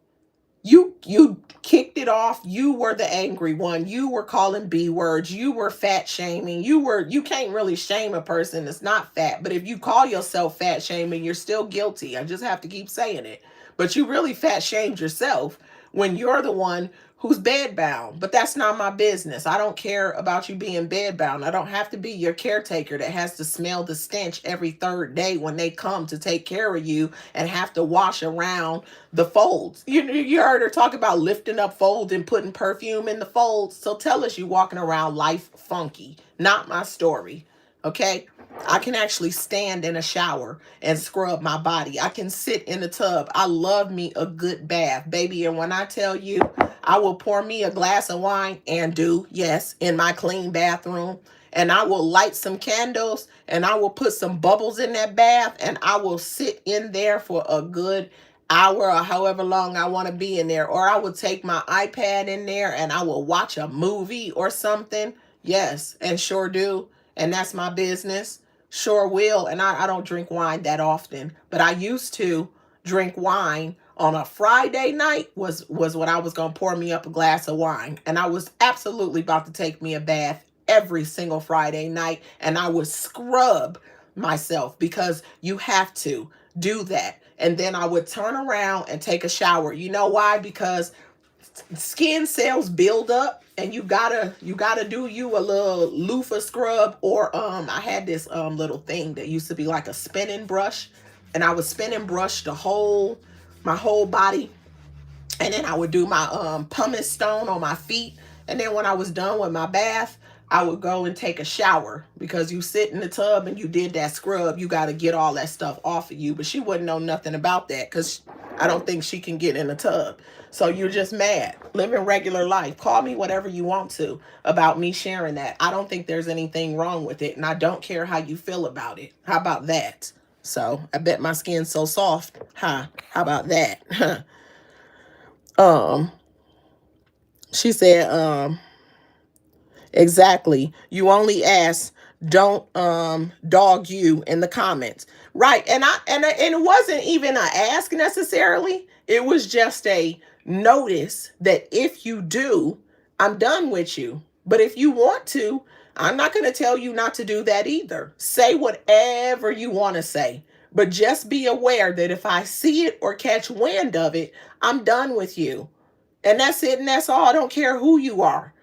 You kicked it off. You were the angry one. You were calling B words. You were fat shaming. You can't really shame a person that's not fat, but if you call yourself fat shaming, you're still guilty. I just have to keep saying it. But you really fat shamed yourself when you're the one who's bedbound. But that's not my business. I don't care about you being bedbound. I don't have to be your caretaker that has to smell the stench every third day when they come to take care of you and have to wash around the folds. You heard her talk about lifting up folds and putting perfume in the folds. So tell us you walking around life funky. Not my story. Okay? I can actually stand in a shower and scrub my body. I can sit in the tub. I love me a good bath, baby. And when I tell you, I will pour me a glass of wine and yes, in my clean bathroom. And I will light some candles and I will put some bubbles in that bath and I will sit in there for a good hour or however long I want to be in there. Or I will take my iPad in there and I will watch a movie or something. Yes, and sure do. And that's my business. Sure will. And I don't drink wine that often, but I used to drink wine on a Friday night was when I was going to pour me up a glass of wine. And I was absolutely about to take me a bath every single Friday night. And I would scrub myself because you have to do that. And then I would turn around and take a shower. You know why? Because skin cells build up and you gotta do you a little loofah scrub. Or I had this little thing that used to be like a spinning brush, and I would spin and brush my whole body, and then I would do my pumice stone on my feet. And then when I was done with my bath, I would go and take a shower, because you sit in the tub and you did that scrub, you got to get all that stuff off of you. But she wouldn't know nothing about that because I don't think she can get in the tub. So you're just mad, living regular life. Call me whatever you want to about me sharing that. I don't think there's anything wrong with it, and I don't care how you feel about it. How about that? So I bet my skin's so soft. Huh? How about that? She said, exactly. You only ask, don't dog you in the comments. Right. And it wasn't even an ask necessarily. It was just a notice that if you do, I'm done with you. But if you want to, I'm not going to tell you not to do that either. Say whatever you want to say. But just be aware that if I see it or catch wind of it, I'm done with you. And that's it. And that's all. I don't care who you are.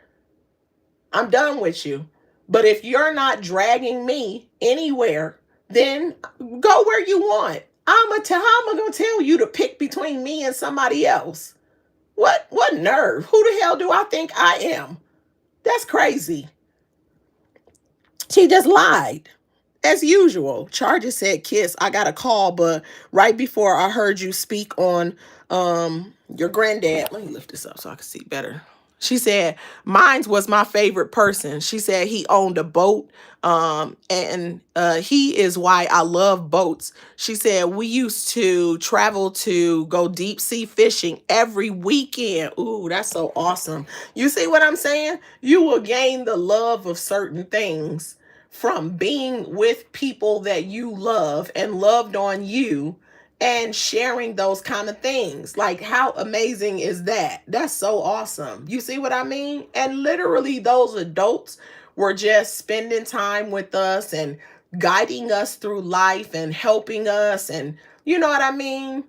I'm done with you. But if you're not dragging me anywhere, then go where you want. How am I going to tell you to pick between me and somebody else? What nerve? Who the hell do I think I am? That's crazy. She just lied. As usual. Charges said, Kiss, I got a call, but right before I heard you speak on your granddad. Let me lift this up so I can see better. She said, Mines was my favorite person. She said he owned a boat. And he is why I love boats. She said, we used to travel to go deep sea fishing every weekend. Ooh, that's so awesome. You see what I'm saying? You will gain the love of certain things from being with people that you love and loved on you and sharing those kind of things. Like, how amazing is that? That's so awesome. You see what I mean? And literally, those adults were just spending time with us and guiding us through life and helping us, and you know what I mean?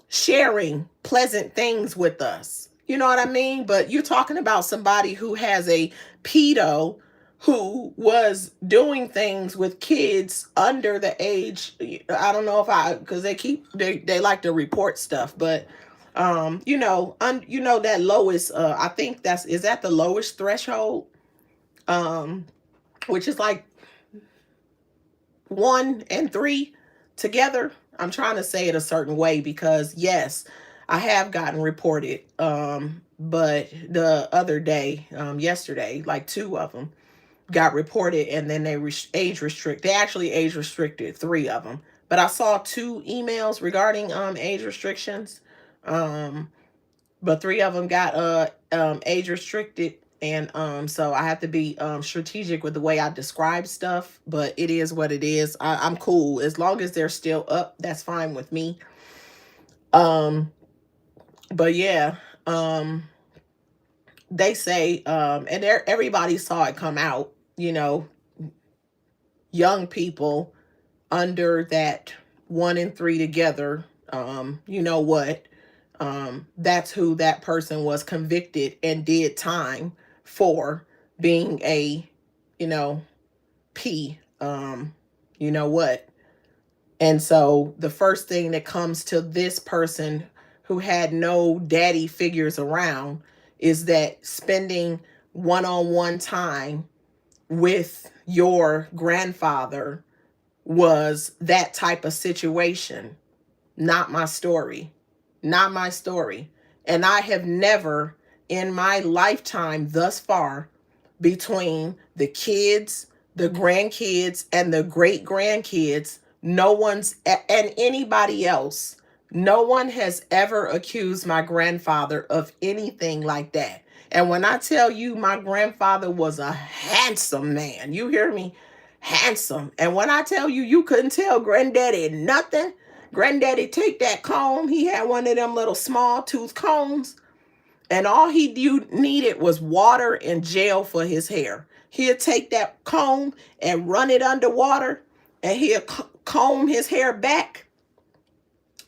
Sharing pleasant things with us. You know what I mean? But you're talking about somebody who has a pedo who was doing things with kids under the age. I don't know if because they like to report stuff, but that lowest, I think is that the lowest threshold, which is like 1 and 3 together. I'm trying to say it a certain way because yes, I have gotten reported, but the other day, yesterday, like 2 of them got reported, and then they age restrict. They actually age restricted 3 of them, but I saw 2 emails regarding age restrictions, but 3 of them got age restricted, and so I have to be strategic with the way I describe stuff. But it is what it is. I'm cool as long as they're still up. That's fine with me. But yeah, they say, and everybody saw it come out. Young people under that 1 and 3 together. You know what? That's who that person was convicted and did time for being a, P. You know what? And so the first thing that comes to this person who had no daddy figures around is that spending one-on-one time with your grandfather was that type of situation. Not my story. Not my story. And I have never in my lifetime thus far, between the kids, the grandkids, and the great grandkids, no one's, and anybody else, no one has ever accused my grandfather of anything like that. And when I tell you my grandfather was a handsome man, you hear me? Handsome. And when I tell you, you couldn't tell granddaddy nothing. Granddaddy take that comb. He had one of them little small tooth combs. And all he needed was water and gel for his hair. He'll take that comb and run it underwater, and he'll comb his hair back,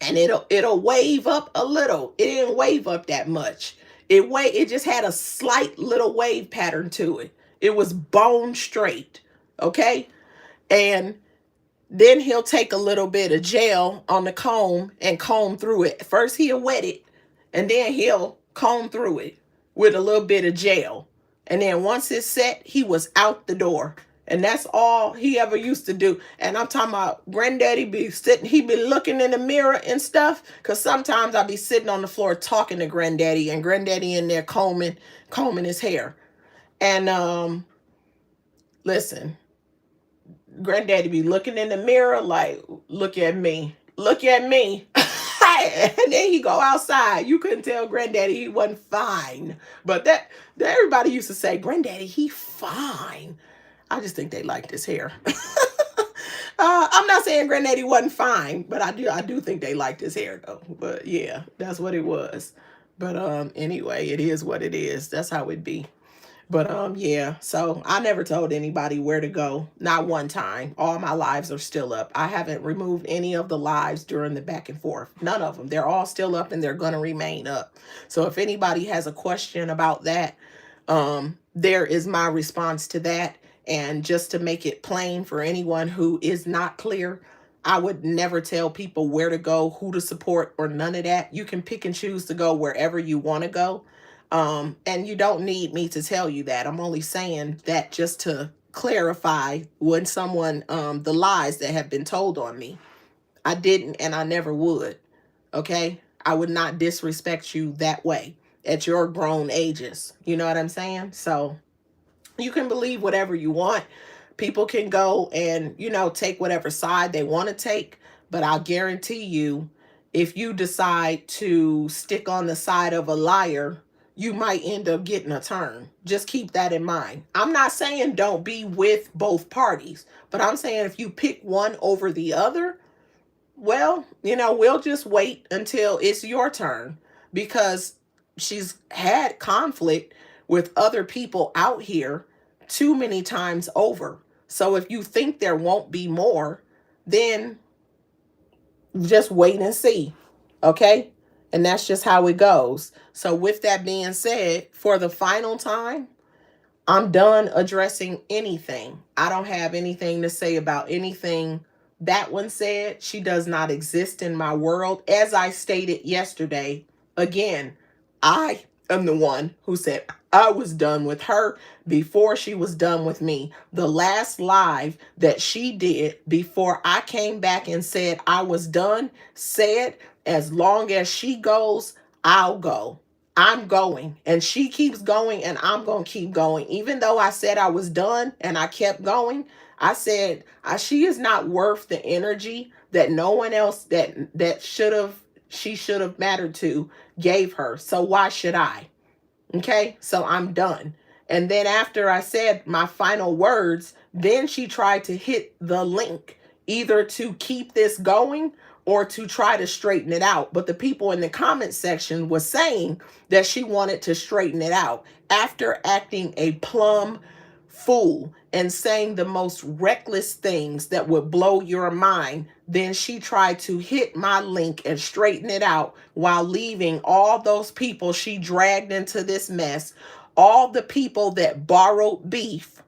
and it'll wave up a little. It didn't wave up that much. It just had a slight little wave pattern to it. It was bone straight. Okay? And then he'll take a little bit of gel on the comb and comb through it. First he'll wet it, and then he'll comb through it with a little bit of gel. And then once it's set, he was out the door. And that's all he ever used to do. And I'm talking about granddaddy be sitting, he be looking in the mirror and stuff. Because sometimes I be sitting on the floor talking to granddaddy, and granddaddy in there combing his hair. And listen, granddaddy be looking in the mirror like, look at me. Look at me. And then he go outside. You couldn't tell granddaddy he wasn't fine. But that everybody used to say, granddaddy, he fine. I just think they liked his hair. I'm not saying granddaddy wasn't fine, but I do think they liked his hair though. But yeah, that's what it was. But anyway, it is what it is. That's how it be. But yeah, so I never told anybody where to go. Not one time. All my lives are still up. I haven't removed any of the lives during the back and forth. None of them. They're all still up, and they're going to remain up. So if anybody has a question about that, there is my response to that. And just to make it plain for anyone who is not clear, I would never tell people where to go, who to support, or none of that. You can pick and choose to go wherever you want to go. And you don't need me to tell you that. I'm only saying that just to clarify when someone, the lies that have been told on me. I didn't and I never would. Okay? I would not disrespect you that way at your grown ages. You know what I'm saying? So you can believe whatever you want. People can go and, take whatever side they want to take. But I'll guarantee you, if you decide to stick on the side of a liar, you might end up getting a turn. Just keep that in mind. I'm not saying don't be with both parties, but I'm saying if you pick one over the other, well, we'll just wait until it's your turn, because she's had conflict with other people out here too many times over. So if you think there won't be more, then just wait and see. Okay? And that's just how it goes. So with that being said, for the final time, I'm done addressing anything. I don't have anything to say about anything that one said. She does not exist in my world. As I stated yesterday, again, I am the one who said I was done with her before she was done with me. The last live that she did before I came back and said I was done said, as long as she goes, I'll go. I'm going, and she keeps going, and I'm going to keep going. Even though I said I was done and I kept going, I said she is not worth the energy that no one else that she should have mattered to gave her. So why should I? Okay, so I'm done. And then after I said my final words, then she tried to hit the link, either to keep this going or to try to straighten it out. But the people in the comment section was saying that she wanted to straighten it out after acting a plumb fool and saying the most reckless things that would blow your mind. Then she tried to hit my link and straighten it out while leaving all those people she dragged into this mess, all the people that borrowed beef,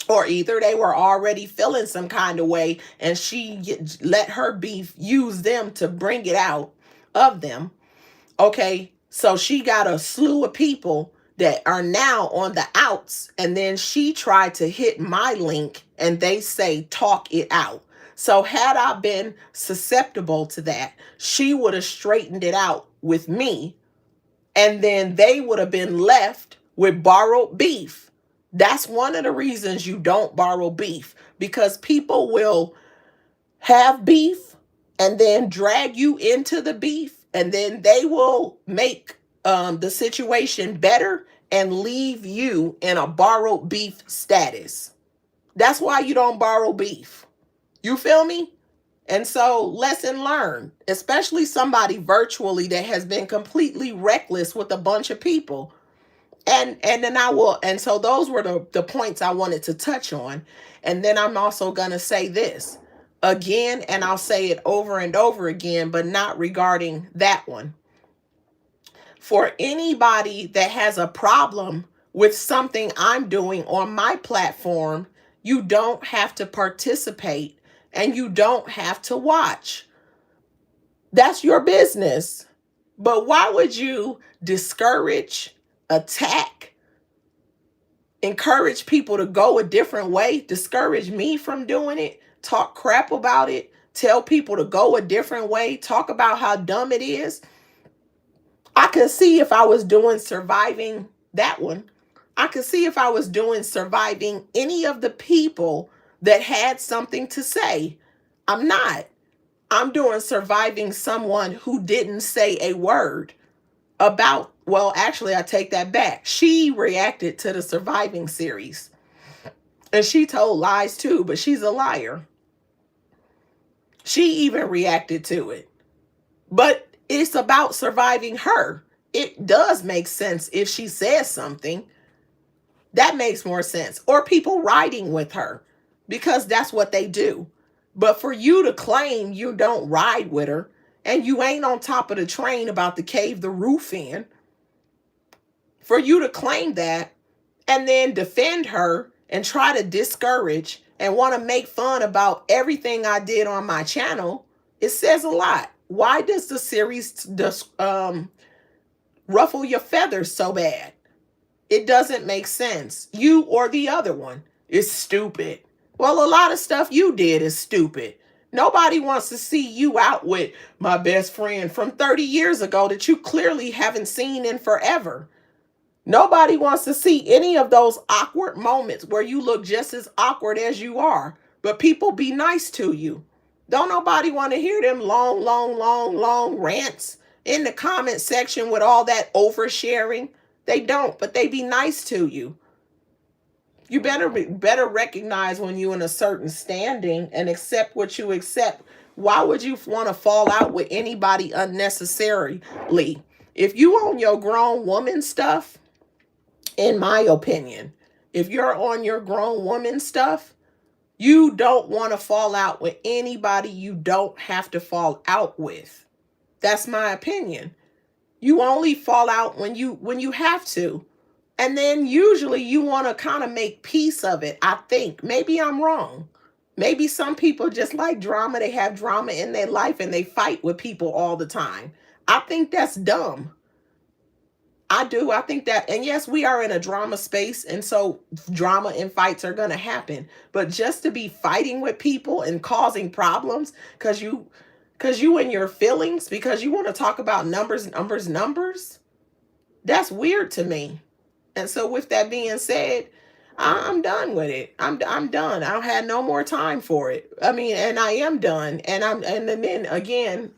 or either they were already feeling some kind of way and she let her beef use them to bring it out of them. Okay, so she got a slew of people that are now on the outs, and then she tried to hit my link and they say talk it out. So had I been susceptible to that, she would have straightened it out with me, and then they would have been left with borrowed beef. That's one of the reasons you don't borrow beef, because people will have beef and then drag you into the beef, and then they will make the situation better and leave you in a borrowed beef status. That's why you don't borrow beef. You feel me? And so, lesson learned, especially somebody virtually that has been completely reckless with a bunch of people. And then and so those were the points I wanted to touch on. And then I'm also going to say this again, and I'll say it over and over again, but not regarding that one. For anybody that has a problem with something I'm doing on my platform, you don't have to participate and you don't have to watch. That's your business. But why would you discourage, attack, encourage people to go a different way, discourage me from doing it, talk crap about it, tell people to go a different way, talk about how dumb it is? I could see if I was doing surviving that one. I could see if I was doing surviving any of the people that had something to say. I'm not. I'm doing surviving someone who didn't say a word about, well, actually, I take that back. She reacted to the surviving series. And she told lies too, but she's a liar. She even reacted to it. But it's about surviving her. It does make sense if she says something. That makes more sense. Or people riding with her, because that's what they do. But for you to claim you don't ride with her and you ain't on top of the train about to cave the roof in, for you to claim that and then defend her and try to discourage and want to make fun about everything I did on my channel, it says a lot. Why does the series ruffle your feathers so bad? It doesn't make sense. You or the other one is stupid. Well, a lot of stuff you did is stupid. Nobody wants to see you out with my best friend from 30 years ago that you clearly haven't seen in forever. Nobody wants to see any of those awkward moments where you look just as awkward as you are, but people be nice to you. Don't nobody want to hear them long rants in the comment section with all that oversharing. They don't, but they be nice to you. You better recognize when you're in a certain standing and accept what you accept. Why would you want to fall out with anybody unnecessarily? If you own your grown woman stuff, in my opinion, if you're on your grown woman stuff, you don't want to fall out with anybody you don't have to fall out with. That's my opinion. You only fall out when you have to. And then usually you want to kind of make peace of it, I think. Maybe I'm wrong. Maybe some people just like drama. They have drama in their life and they fight with people all the time. I think that's dumb. I do. I think that, and yes, we are in a drama space, and so drama and fights are going to happen. But just to be fighting with people and causing problems because you in your feelings, because you want to talk about numbers, that's weird to me. And so with that being said, I'm done with it. I'm done. I don't have no more time for it. I mean, and I am done. And then again,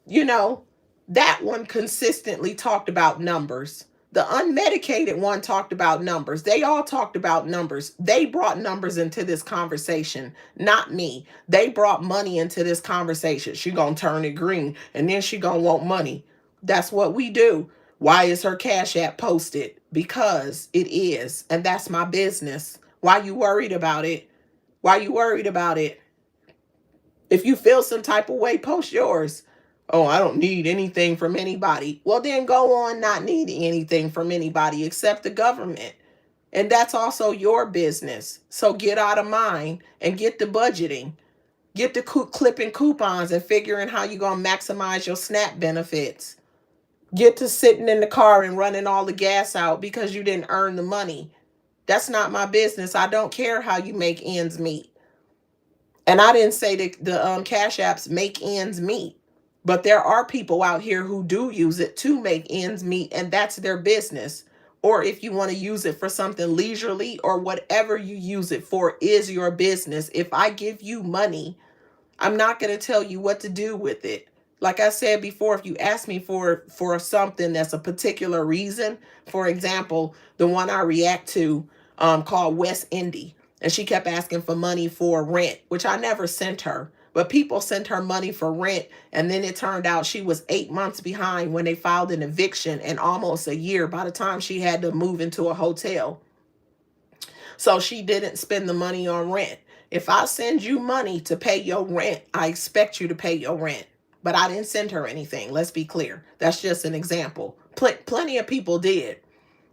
you know, that one consistently talked about numbers. The unmedicated one talked about numbers. They all talked about numbers. They brought numbers into this conversation, not me. They brought money into this conversation. She gonna turn it green and then she gonna want money. That's what we do. Why is her Cash App posted? Because it is, and that's my business. Why you worried about it? Why you worried about it? If you feel some type of way, post yours. Oh, I don't need anything from anybody. Well, then go on not needing anything from anybody except the government. And that's also your business. So get out of mine and get the budgeting. Get the clipping coupons and figuring how you're going to maximize your SNAP benefits. Get to sitting in the car and running all the gas out because you didn't earn the money. That's not my business. I don't care how you make ends meet. And I didn't say that the Cash Apps make ends meet. But there are people out here who do use it to make ends meet, and that's their business. Or if you want to use it for something leisurely or whatever you use it for is your business. If I give you money, I'm not going to tell you what to do with it. Like I said before, if you ask me for something that's a particular reason, for example, the one I react to called West Indy, and she kept asking for money for rent, which I never sent her. But people sent her money for rent, and then it turned out she was 8 months behind when they filed an eviction and almost a year by the time she had to move into a hotel. So she didn't spend the money on rent. If I send you money to pay your rent, I expect you to pay your rent. But I didn't send her anything. Let's be clear. That's just an example. Plenty of people did.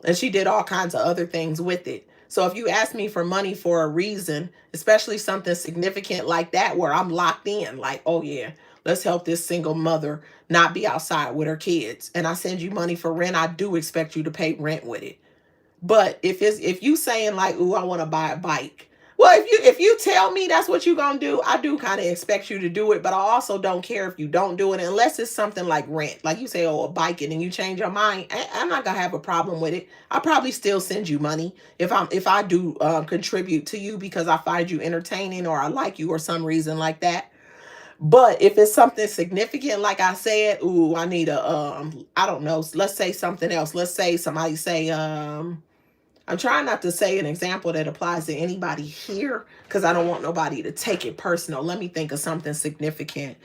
And she did all kinds of other things with it. So if you ask me for money for a reason, especially something significant like that, where I'm locked in, like, oh yeah, let's help this single mother not be outside with her kids, and I send you money for rent, I do expect you to pay rent with it. But if you saying like, ooh, I want to buy a bike. Well, if you tell me that's what you're going to do, I do kind of expect you to do it. But I also don't care if you don't do it unless it's something like rent. Like you say, oh, a bike, and then you change your mind. I'm not going to have a problem with it. I'll probably still send you money if I do contribute to you because I find you entertaining or I like you or some reason like that. But if it's something significant, like I said, ooh, I need a, I don't know, let's say something else. Let's say somebody say, I'm trying not to say an example that applies to anybody here because I don't want nobody to take it personal. Let me think of something significant.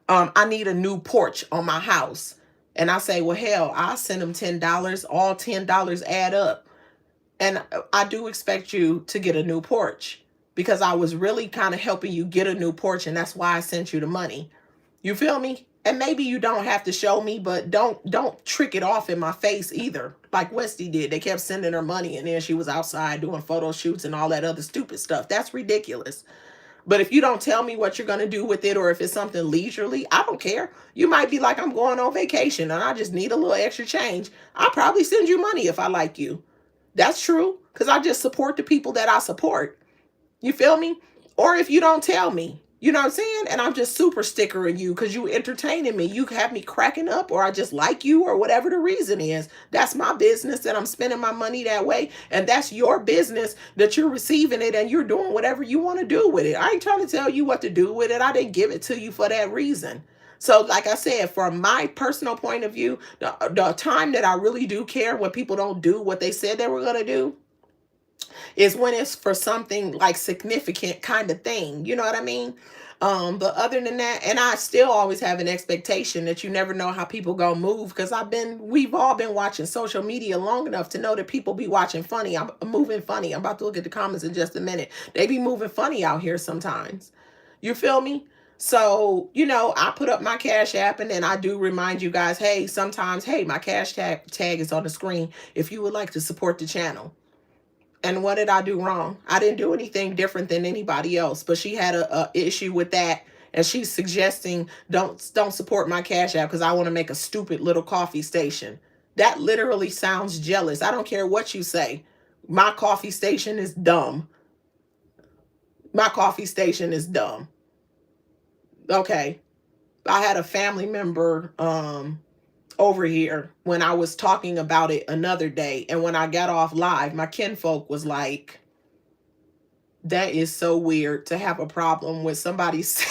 I need a new porch on my house. And I say, well, hell, I'll send them $10. All $10 add up. And I do expect you to get a new porch because I was really kind of helping you get a new porch. And that's why I sent you the money. You feel me? And maybe you don't have to show me, but don't trick it off in my face either. Like Westy did. They kept sending her money and then she was outside doing photo shoots and all that other stupid stuff. That's ridiculous. But if you don't tell me what you're going to do with it, or if it's something leisurely, I don't care. You might be like, I'm going on vacation and I just need a little extra change. I'll probably send you money if I like you. That's true, because I just support the people that I support. You feel me? Or if you don't tell me, you know what I'm saying? And I'm just super stickering you because you entertaining me. You have me cracking up, or I just like you, or whatever the reason is. That's my business, and I'm spending my money that way. And that's your business that you're receiving it and you're doing whatever you want to do with it. I ain't trying to tell you what to do with it. I didn't give it to you for that reason. So like I said, from my personal point of view, the time that I really do care when people don't do what they said they were going to do is when it's for something like significant kind of thing. You know what I mean? But other than that, and I still always have an expectation that you never know how people gonna move, because we've all been watching social media long enough to know that people be watching funny. I'm moving funny. I'm about to look at the comments in just a minute. They be moving funny out here sometimes. You feel me? So, I put up my Cash App, and then I do remind you guys, hey, sometimes, hey, my Cash tag is on the screen if you would like to support the channel. And what did I do wrong? I didn't do anything different than anybody else, but she had a issue with that, and she's suggesting don't support my Cash App because I want to make a stupid little coffee station. That literally sounds jealous. I don't care what you say. My coffee station is dumb. My coffee station is dumb. Okay. I had a family member over here when I was talking about it another day, and when I got off live, my kinfolk was like, that is so weird to have a problem with somebody's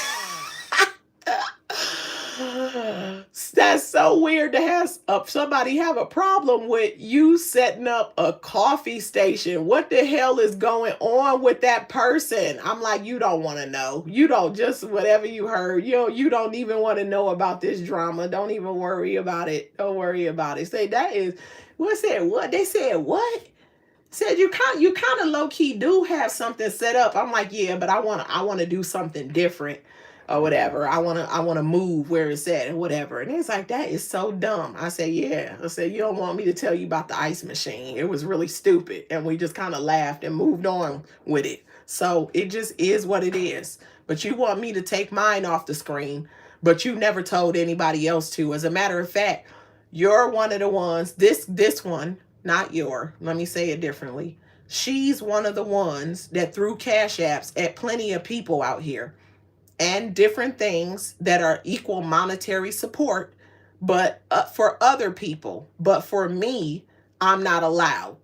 that's so weird to have somebody have a problem with you setting up a coffee station. What the hell is going on with that person? I'm like, you don't want to know. You don't, just whatever you heard. You don't even want to know about this drama. Don't even worry about it. Don't worry about it. Say that is what said what? They said what? Said you kind of low key do have something set up. I'm like, yeah, but I want to do something different. Or whatever. I wanna move where it's at and whatever. And it's like, that is so dumb. I said, yeah. I said, you don't want me to tell you about the ice machine. It was really stupid. And we just kind of laughed and moved on with it. So it just is what it is. But you want me to take mine off the screen, but you never told anybody else to. As a matter of fact, you're one of the ones, this one, not your, let me say it differently. She's one of the ones that threw Cash Apps at plenty of people out here, and different things that are equal monetary support, but for other people. But for me, I'm not allowed.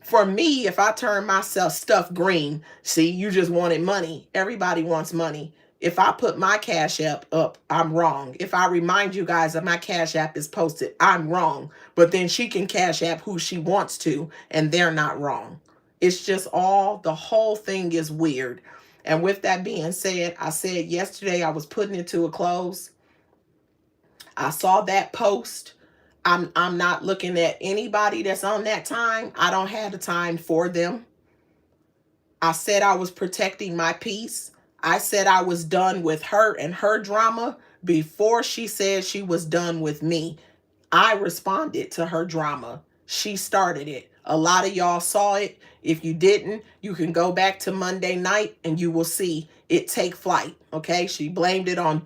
For me, if I turn myself stuff green, see, you just wanted money. Everybody wants money. If I put my Cash App up, I'm wrong. If I remind you guys that my Cash App is posted, I'm wrong. But then she can Cash App who she wants to, and they're not wrong. It's just the whole thing is weird. And with that being said, I said yesterday I was putting it to a close. I saw that post. I'm not looking at anybody that's on that time. I don't have the time for them. I said I was protecting my peace. I said I was done with her and her drama before she said she was done with me. I responded to her drama. She started it. A lot of y'all saw it. If you didn't, you can go back to Monday night and you will see it take flight. Okay. She blamed it on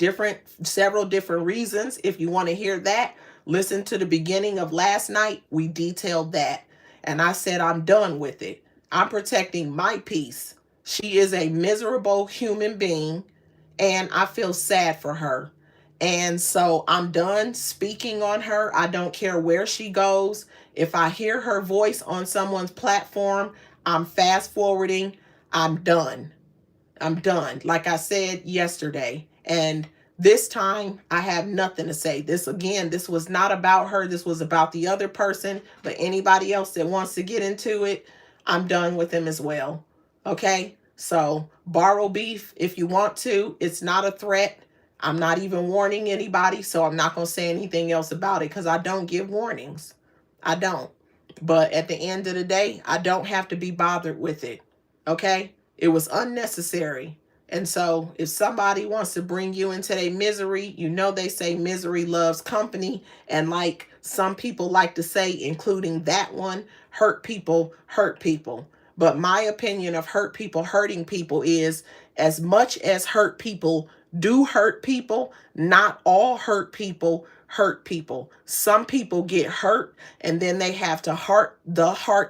several different reasons. If you want to hear that, listen to the beginning of last night. We detailed that. And I said, I'm done with it. I'm protecting my peace. She is a miserable human being, and I feel sad for her. And so I'm done speaking on her. I don't care where she goes. If I hear her voice on someone's platform, I'm fast forwarding. I'm done. I'm done. Like I said yesterday. And this time I have nothing to say. This was not about her. This was about the other person. But anybody else that wants to get into it, I'm done with them as well. Okay? So borrow beef if you want to. It's not a threat. I'm not even warning anybody, so I'm not going to say anything else about it because I don't give warnings. I don't. But at the end of the day, I don't have to be bothered with it. Okay? It was unnecessary. And so if somebody wants to bring you into their misery, you know they say misery loves company. And like some people like to say, including that one, hurt people hurt people. But my opinion of hurt people hurting people is, as much as hurt people do hurt people, not all hurt people hurt people. Some people get hurt and then they have to heart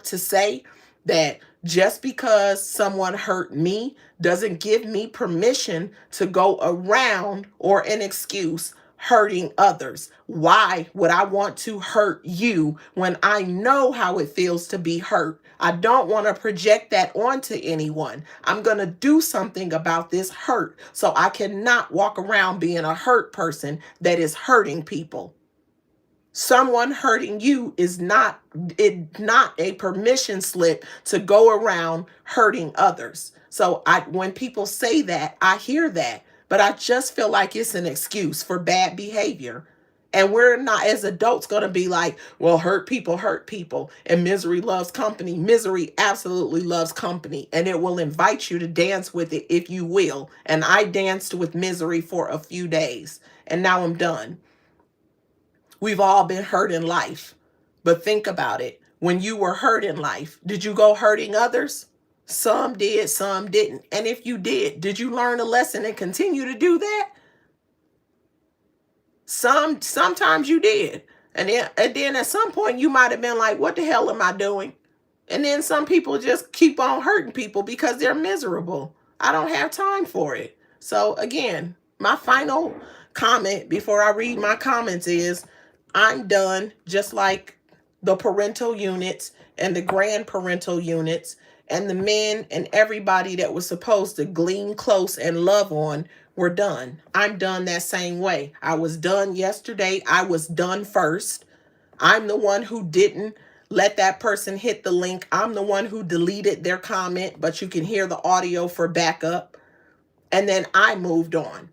to say that just because someone hurt me doesn't give me permission to go around, or an excuse, hurting others. Why would I want to hurt you when I know how it feels to be hurt? I don't want to project that onto anyone. I'm going to do something about this hurt, so I cannot walk around being a hurt person that is hurting people. Someone hurting you is not a permission slip to go around hurting others. So when people say that, I hear that, but I just feel like it's an excuse for bad behavior. And we're not, as adults, going to be like, well, hurt people, and misery loves company. Misery absolutely loves company, and it will invite you to dance with it if you will. And I danced with misery for a few days, and now I'm done. We've all been hurt in life, but think about it. When you were hurt in life, did you go hurting others? Some did, some didn't. And if you did you learn a lesson and continue to do that? Sometimes you did. And then at some point you might have been like, what the hell am I doing? And then some people just keep on hurting people because they're miserable. I don't have time for it. So again, my final comment before I read my comments is, I'm done, just like the parental units and the grandparental units and the men and everybody that was supposed to glean close and love on were done. I'm done that same way. I was done yesterday. I was done first. I'm the one who didn't let that person hit the link. I'm the one who deleted their comment, but you can hear the audio for backup. And then I moved on.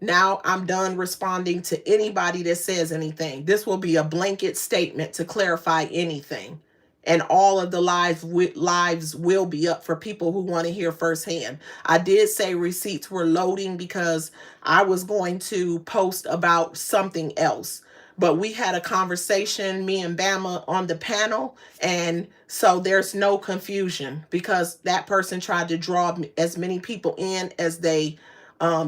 Now I'm done responding to anybody that says anything. This will be a blanket statement to clarify anything. And all of the lives will be up for people who want to hear firsthand. I did say receipts were loading because I was going to post about something else. But we had a conversation, me and Bama, on the panel. And so there's no confusion because that person tried to draw as many people in as they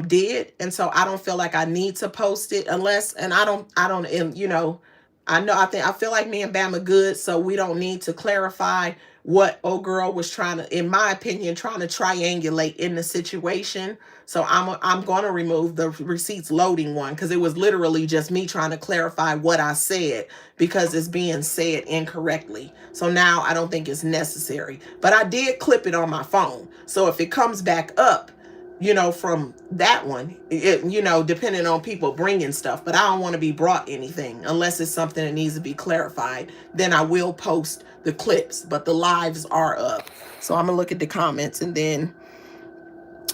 did. And so I don't feel like I need to post it unless, and I don't, and I feel like me and Bama good. So we don't need to clarify what old girl was trying to, in my opinion, trying to triangulate in the situation. So I'm going to remove the receipts loading one because it was literally just me trying to clarify what I said because it's being said incorrectly. So now I don't think it's necessary, but I did clip it on my phone. So if it comes back up, from that one, depending on people bringing stuff, but I don't want to be brought anything unless it's something that needs to be clarified. Then I will post the clips, but the lives are up. So I'm gonna look at the comments and then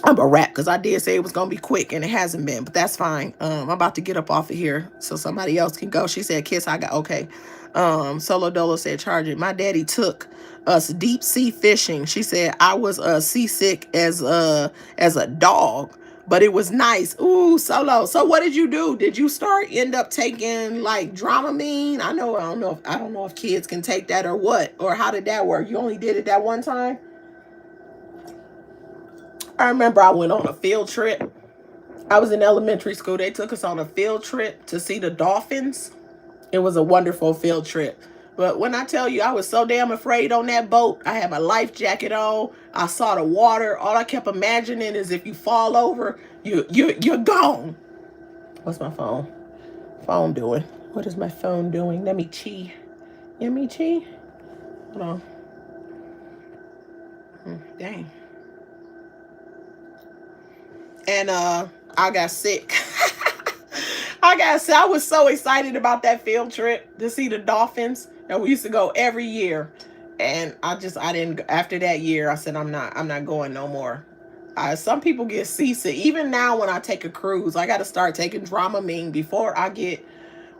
I'm gonna wrap because I did say it was gonna be quick and it hasn't been, but that's fine. I'm about to get up off of here so somebody else can go. She said, "Kiss, I got okay." Solo Dolo said, "Charge it." My daddy took us deep sea fishing. She said, "I was seasick as a dog, but it was nice." Ooh, Solo. So what did you do? Did you end up taking like Dramamine? I don't know if kids can take that or what, or how did that work? You only did it that one time? I remember I went on a field trip. I was in elementary school. They took us on a field trip to see the dolphins. It was a wonderful field trip. But when I tell you I was so damn afraid on that boat, I had my life jacket on. I saw the water. All I kept imagining is if you fall over, you're gone. What's my phone doing? What is my phone doing? Let me chi. Let me chi. Hold on. Dang. And I got sick. I was so excited about that field trip to see the dolphins. And we used to go every year. And I didn't, after that year, I said, I'm not going no more. Some people get seasick. Even now when I take a cruise, I got to start taking Dramamine before I get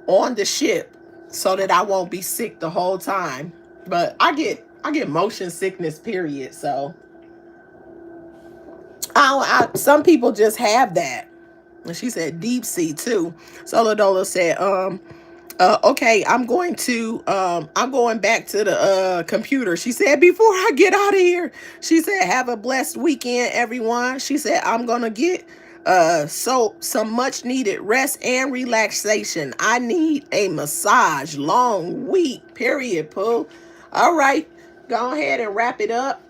on the ship so that I won't be sick the whole time. But I get motion sickness, period. So Some people just have that. And she said deep sea too. Solodola said, okay, I'm going back to the computer. She said, before I get out of here, she said, have a blessed weekend, everyone. She said, I'm gonna get some much needed rest and relaxation. I need a massage. Long week, period, Pooh. All right, go ahead and wrap it up.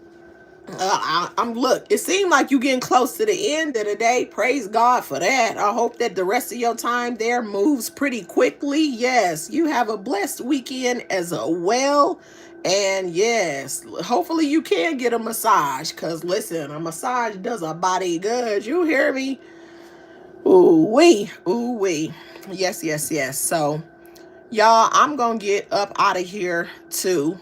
I'm look, it seemed like you getting close to the end of the day. Praise God for that. I hope that the rest of your time there moves pretty quickly. Yes, you have a blessed weekend as well. And yes, hopefully you can get a massage. Cause listen, a massage does a body good. You hear me? Ooh wee. Ooh wee. Yes, yes, yes. So y'all, I'm gonna get up out of here too.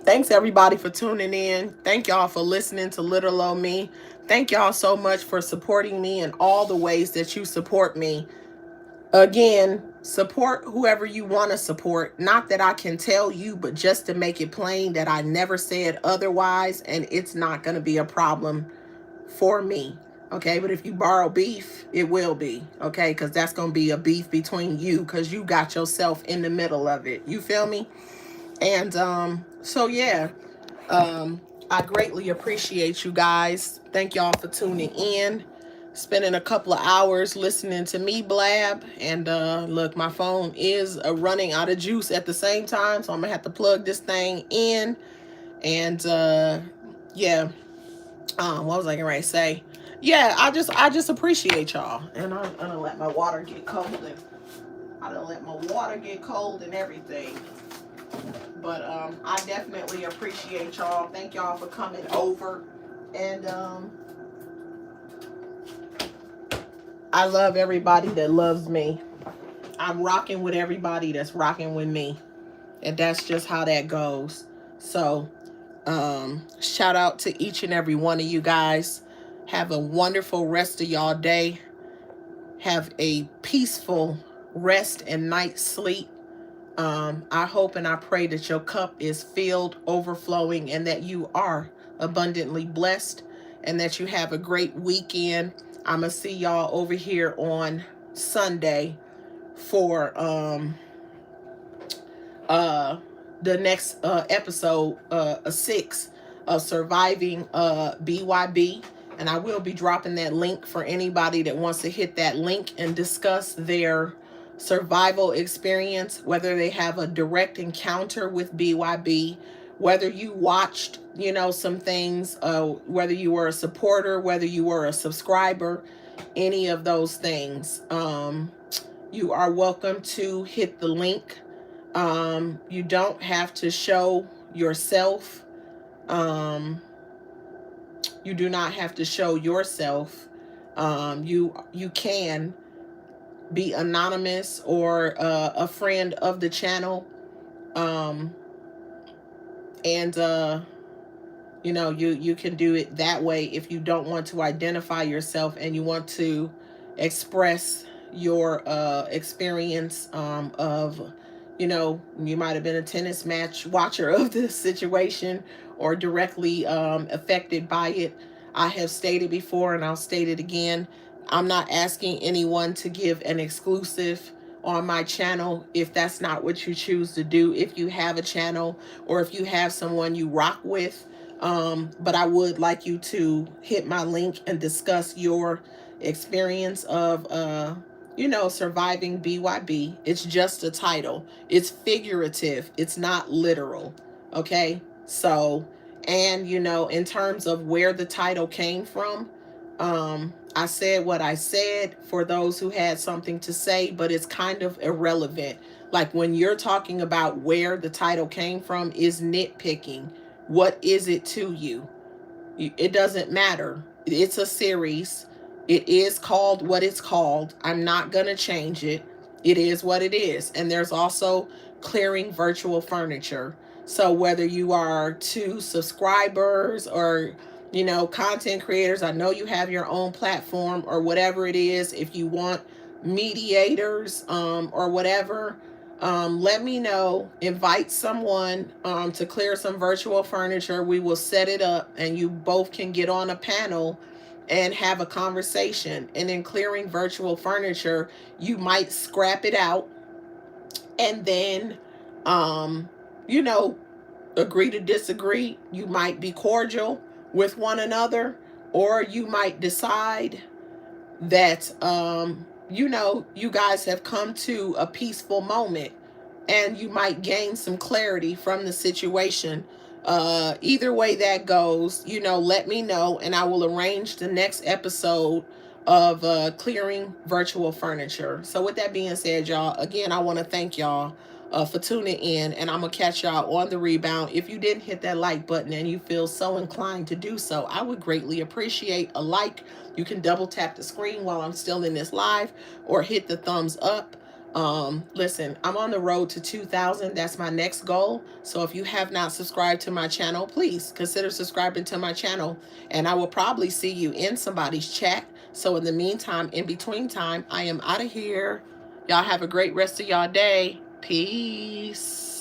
Thanks everybody for tuning in. Thank y'all for listening to Little Old Me. Thank y'all so much for supporting me in all the ways that you support me. Again, support whoever you want to support. Not that I can tell you, but just to make it plain that I never said otherwise, and it's not going to be a problem for me. Okay, but if you borrow beef, it will be. Okay, because that's going to be a beef between you because you got yourself in the middle of it. You feel me? And so yeah, I greatly appreciate you guys. Thank y'all for tuning in, spending a couple of hours listening to me blab. And look, my phone is running out of juice at the same time, so I'm gonna have to plug this thing in. And yeah, what was I gonna say? Yeah, I just appreciate y'all. And I'm gonna let my water get cold, and I don't let my water get cold and everything. But I definitely appreciate y'all. Thank y'all for coming over. And I love everybody that loves me. I'm rocking with everybody that's rocking with me. And that's just how that goes. So shout out to each and every one of you guys. Have a wonderful rest of y'all day. Have a peaceful rest and night sleep. I hope and I pray that your cup is filled, overflowing, and that you are abundantly blessed, and that you have a great weekend. I'm going to see y'all over here on Sunday for the next episode 6 of Surviving BYB. And I will be dropping that link for anybody that wants to hit that link and discuss their survival experience, whether they have a direct encounter with BYB, whether you watched, some things, whether you were a supporter, whether you were a subscriber, any of those things. You are welcome to hit the link. You don't have to show yourself. You do not have to show yourself. You can be anonymous or a friend of the channel. You can do it that way if you don't want to identify yourself and you want to express your experience of, you might have been a tennis match watcher of this situation or directly affected by it. I have stated before and I'll state it again. I'm not asking anyone to give an exclusive on my channel if that's not what you choose to do. If you have a channel or if you have someone you rock with, but I would like you to hit my link and discuss your experience of surviving BYB. It's just a title. It's figurative. It's not literal. Okay? So, and in terms of where the title came from, I said what I said for those who had something to say, but it's kind of irrelevant. Like when you're talking about where the title came from is nitpicking. What is it to you? It doesn't matter. It's a series. It is called what it's called. I'm not going to change it. It is what it is. And there's also clearing virtual furniture. So whether you are 2 subscribers or, content creators, I know you have your own platform or whatever it is. If you want mediators or whatever, Let me know. Invite someone to clear some virtual furniture. We will set it up and you both can get on a panel and have a conversation. And in clearing virtual furniture, you might scrap it out and then, um, you know, agree to disagree. You might be cordial with one another, or you might decide that you guys have come to a peaceful moment and you might gain some clarity from the situation. Either way that goes, let me know and I will arrange the next episode of clearing virtual furniture. So with that being said, y'all, again, I want to thank y'all for tuning in, and I'm gonna catch y'all on the rebound. If you didn't hit that like button and you feel so inclined to do so, I would greatly appreciate a like. You can double tap the screen while I'm still in this live, or hit the thumbs up. Listen, I'm on the road to 2,000. That's my next goal. So if you have not subscribed to my channel, please consider subscribing to my channel, and I will probably see you in somebody's chat. So in the meantime, in between time, I am out of here. Y'all have a great rest of y'all day. Peace.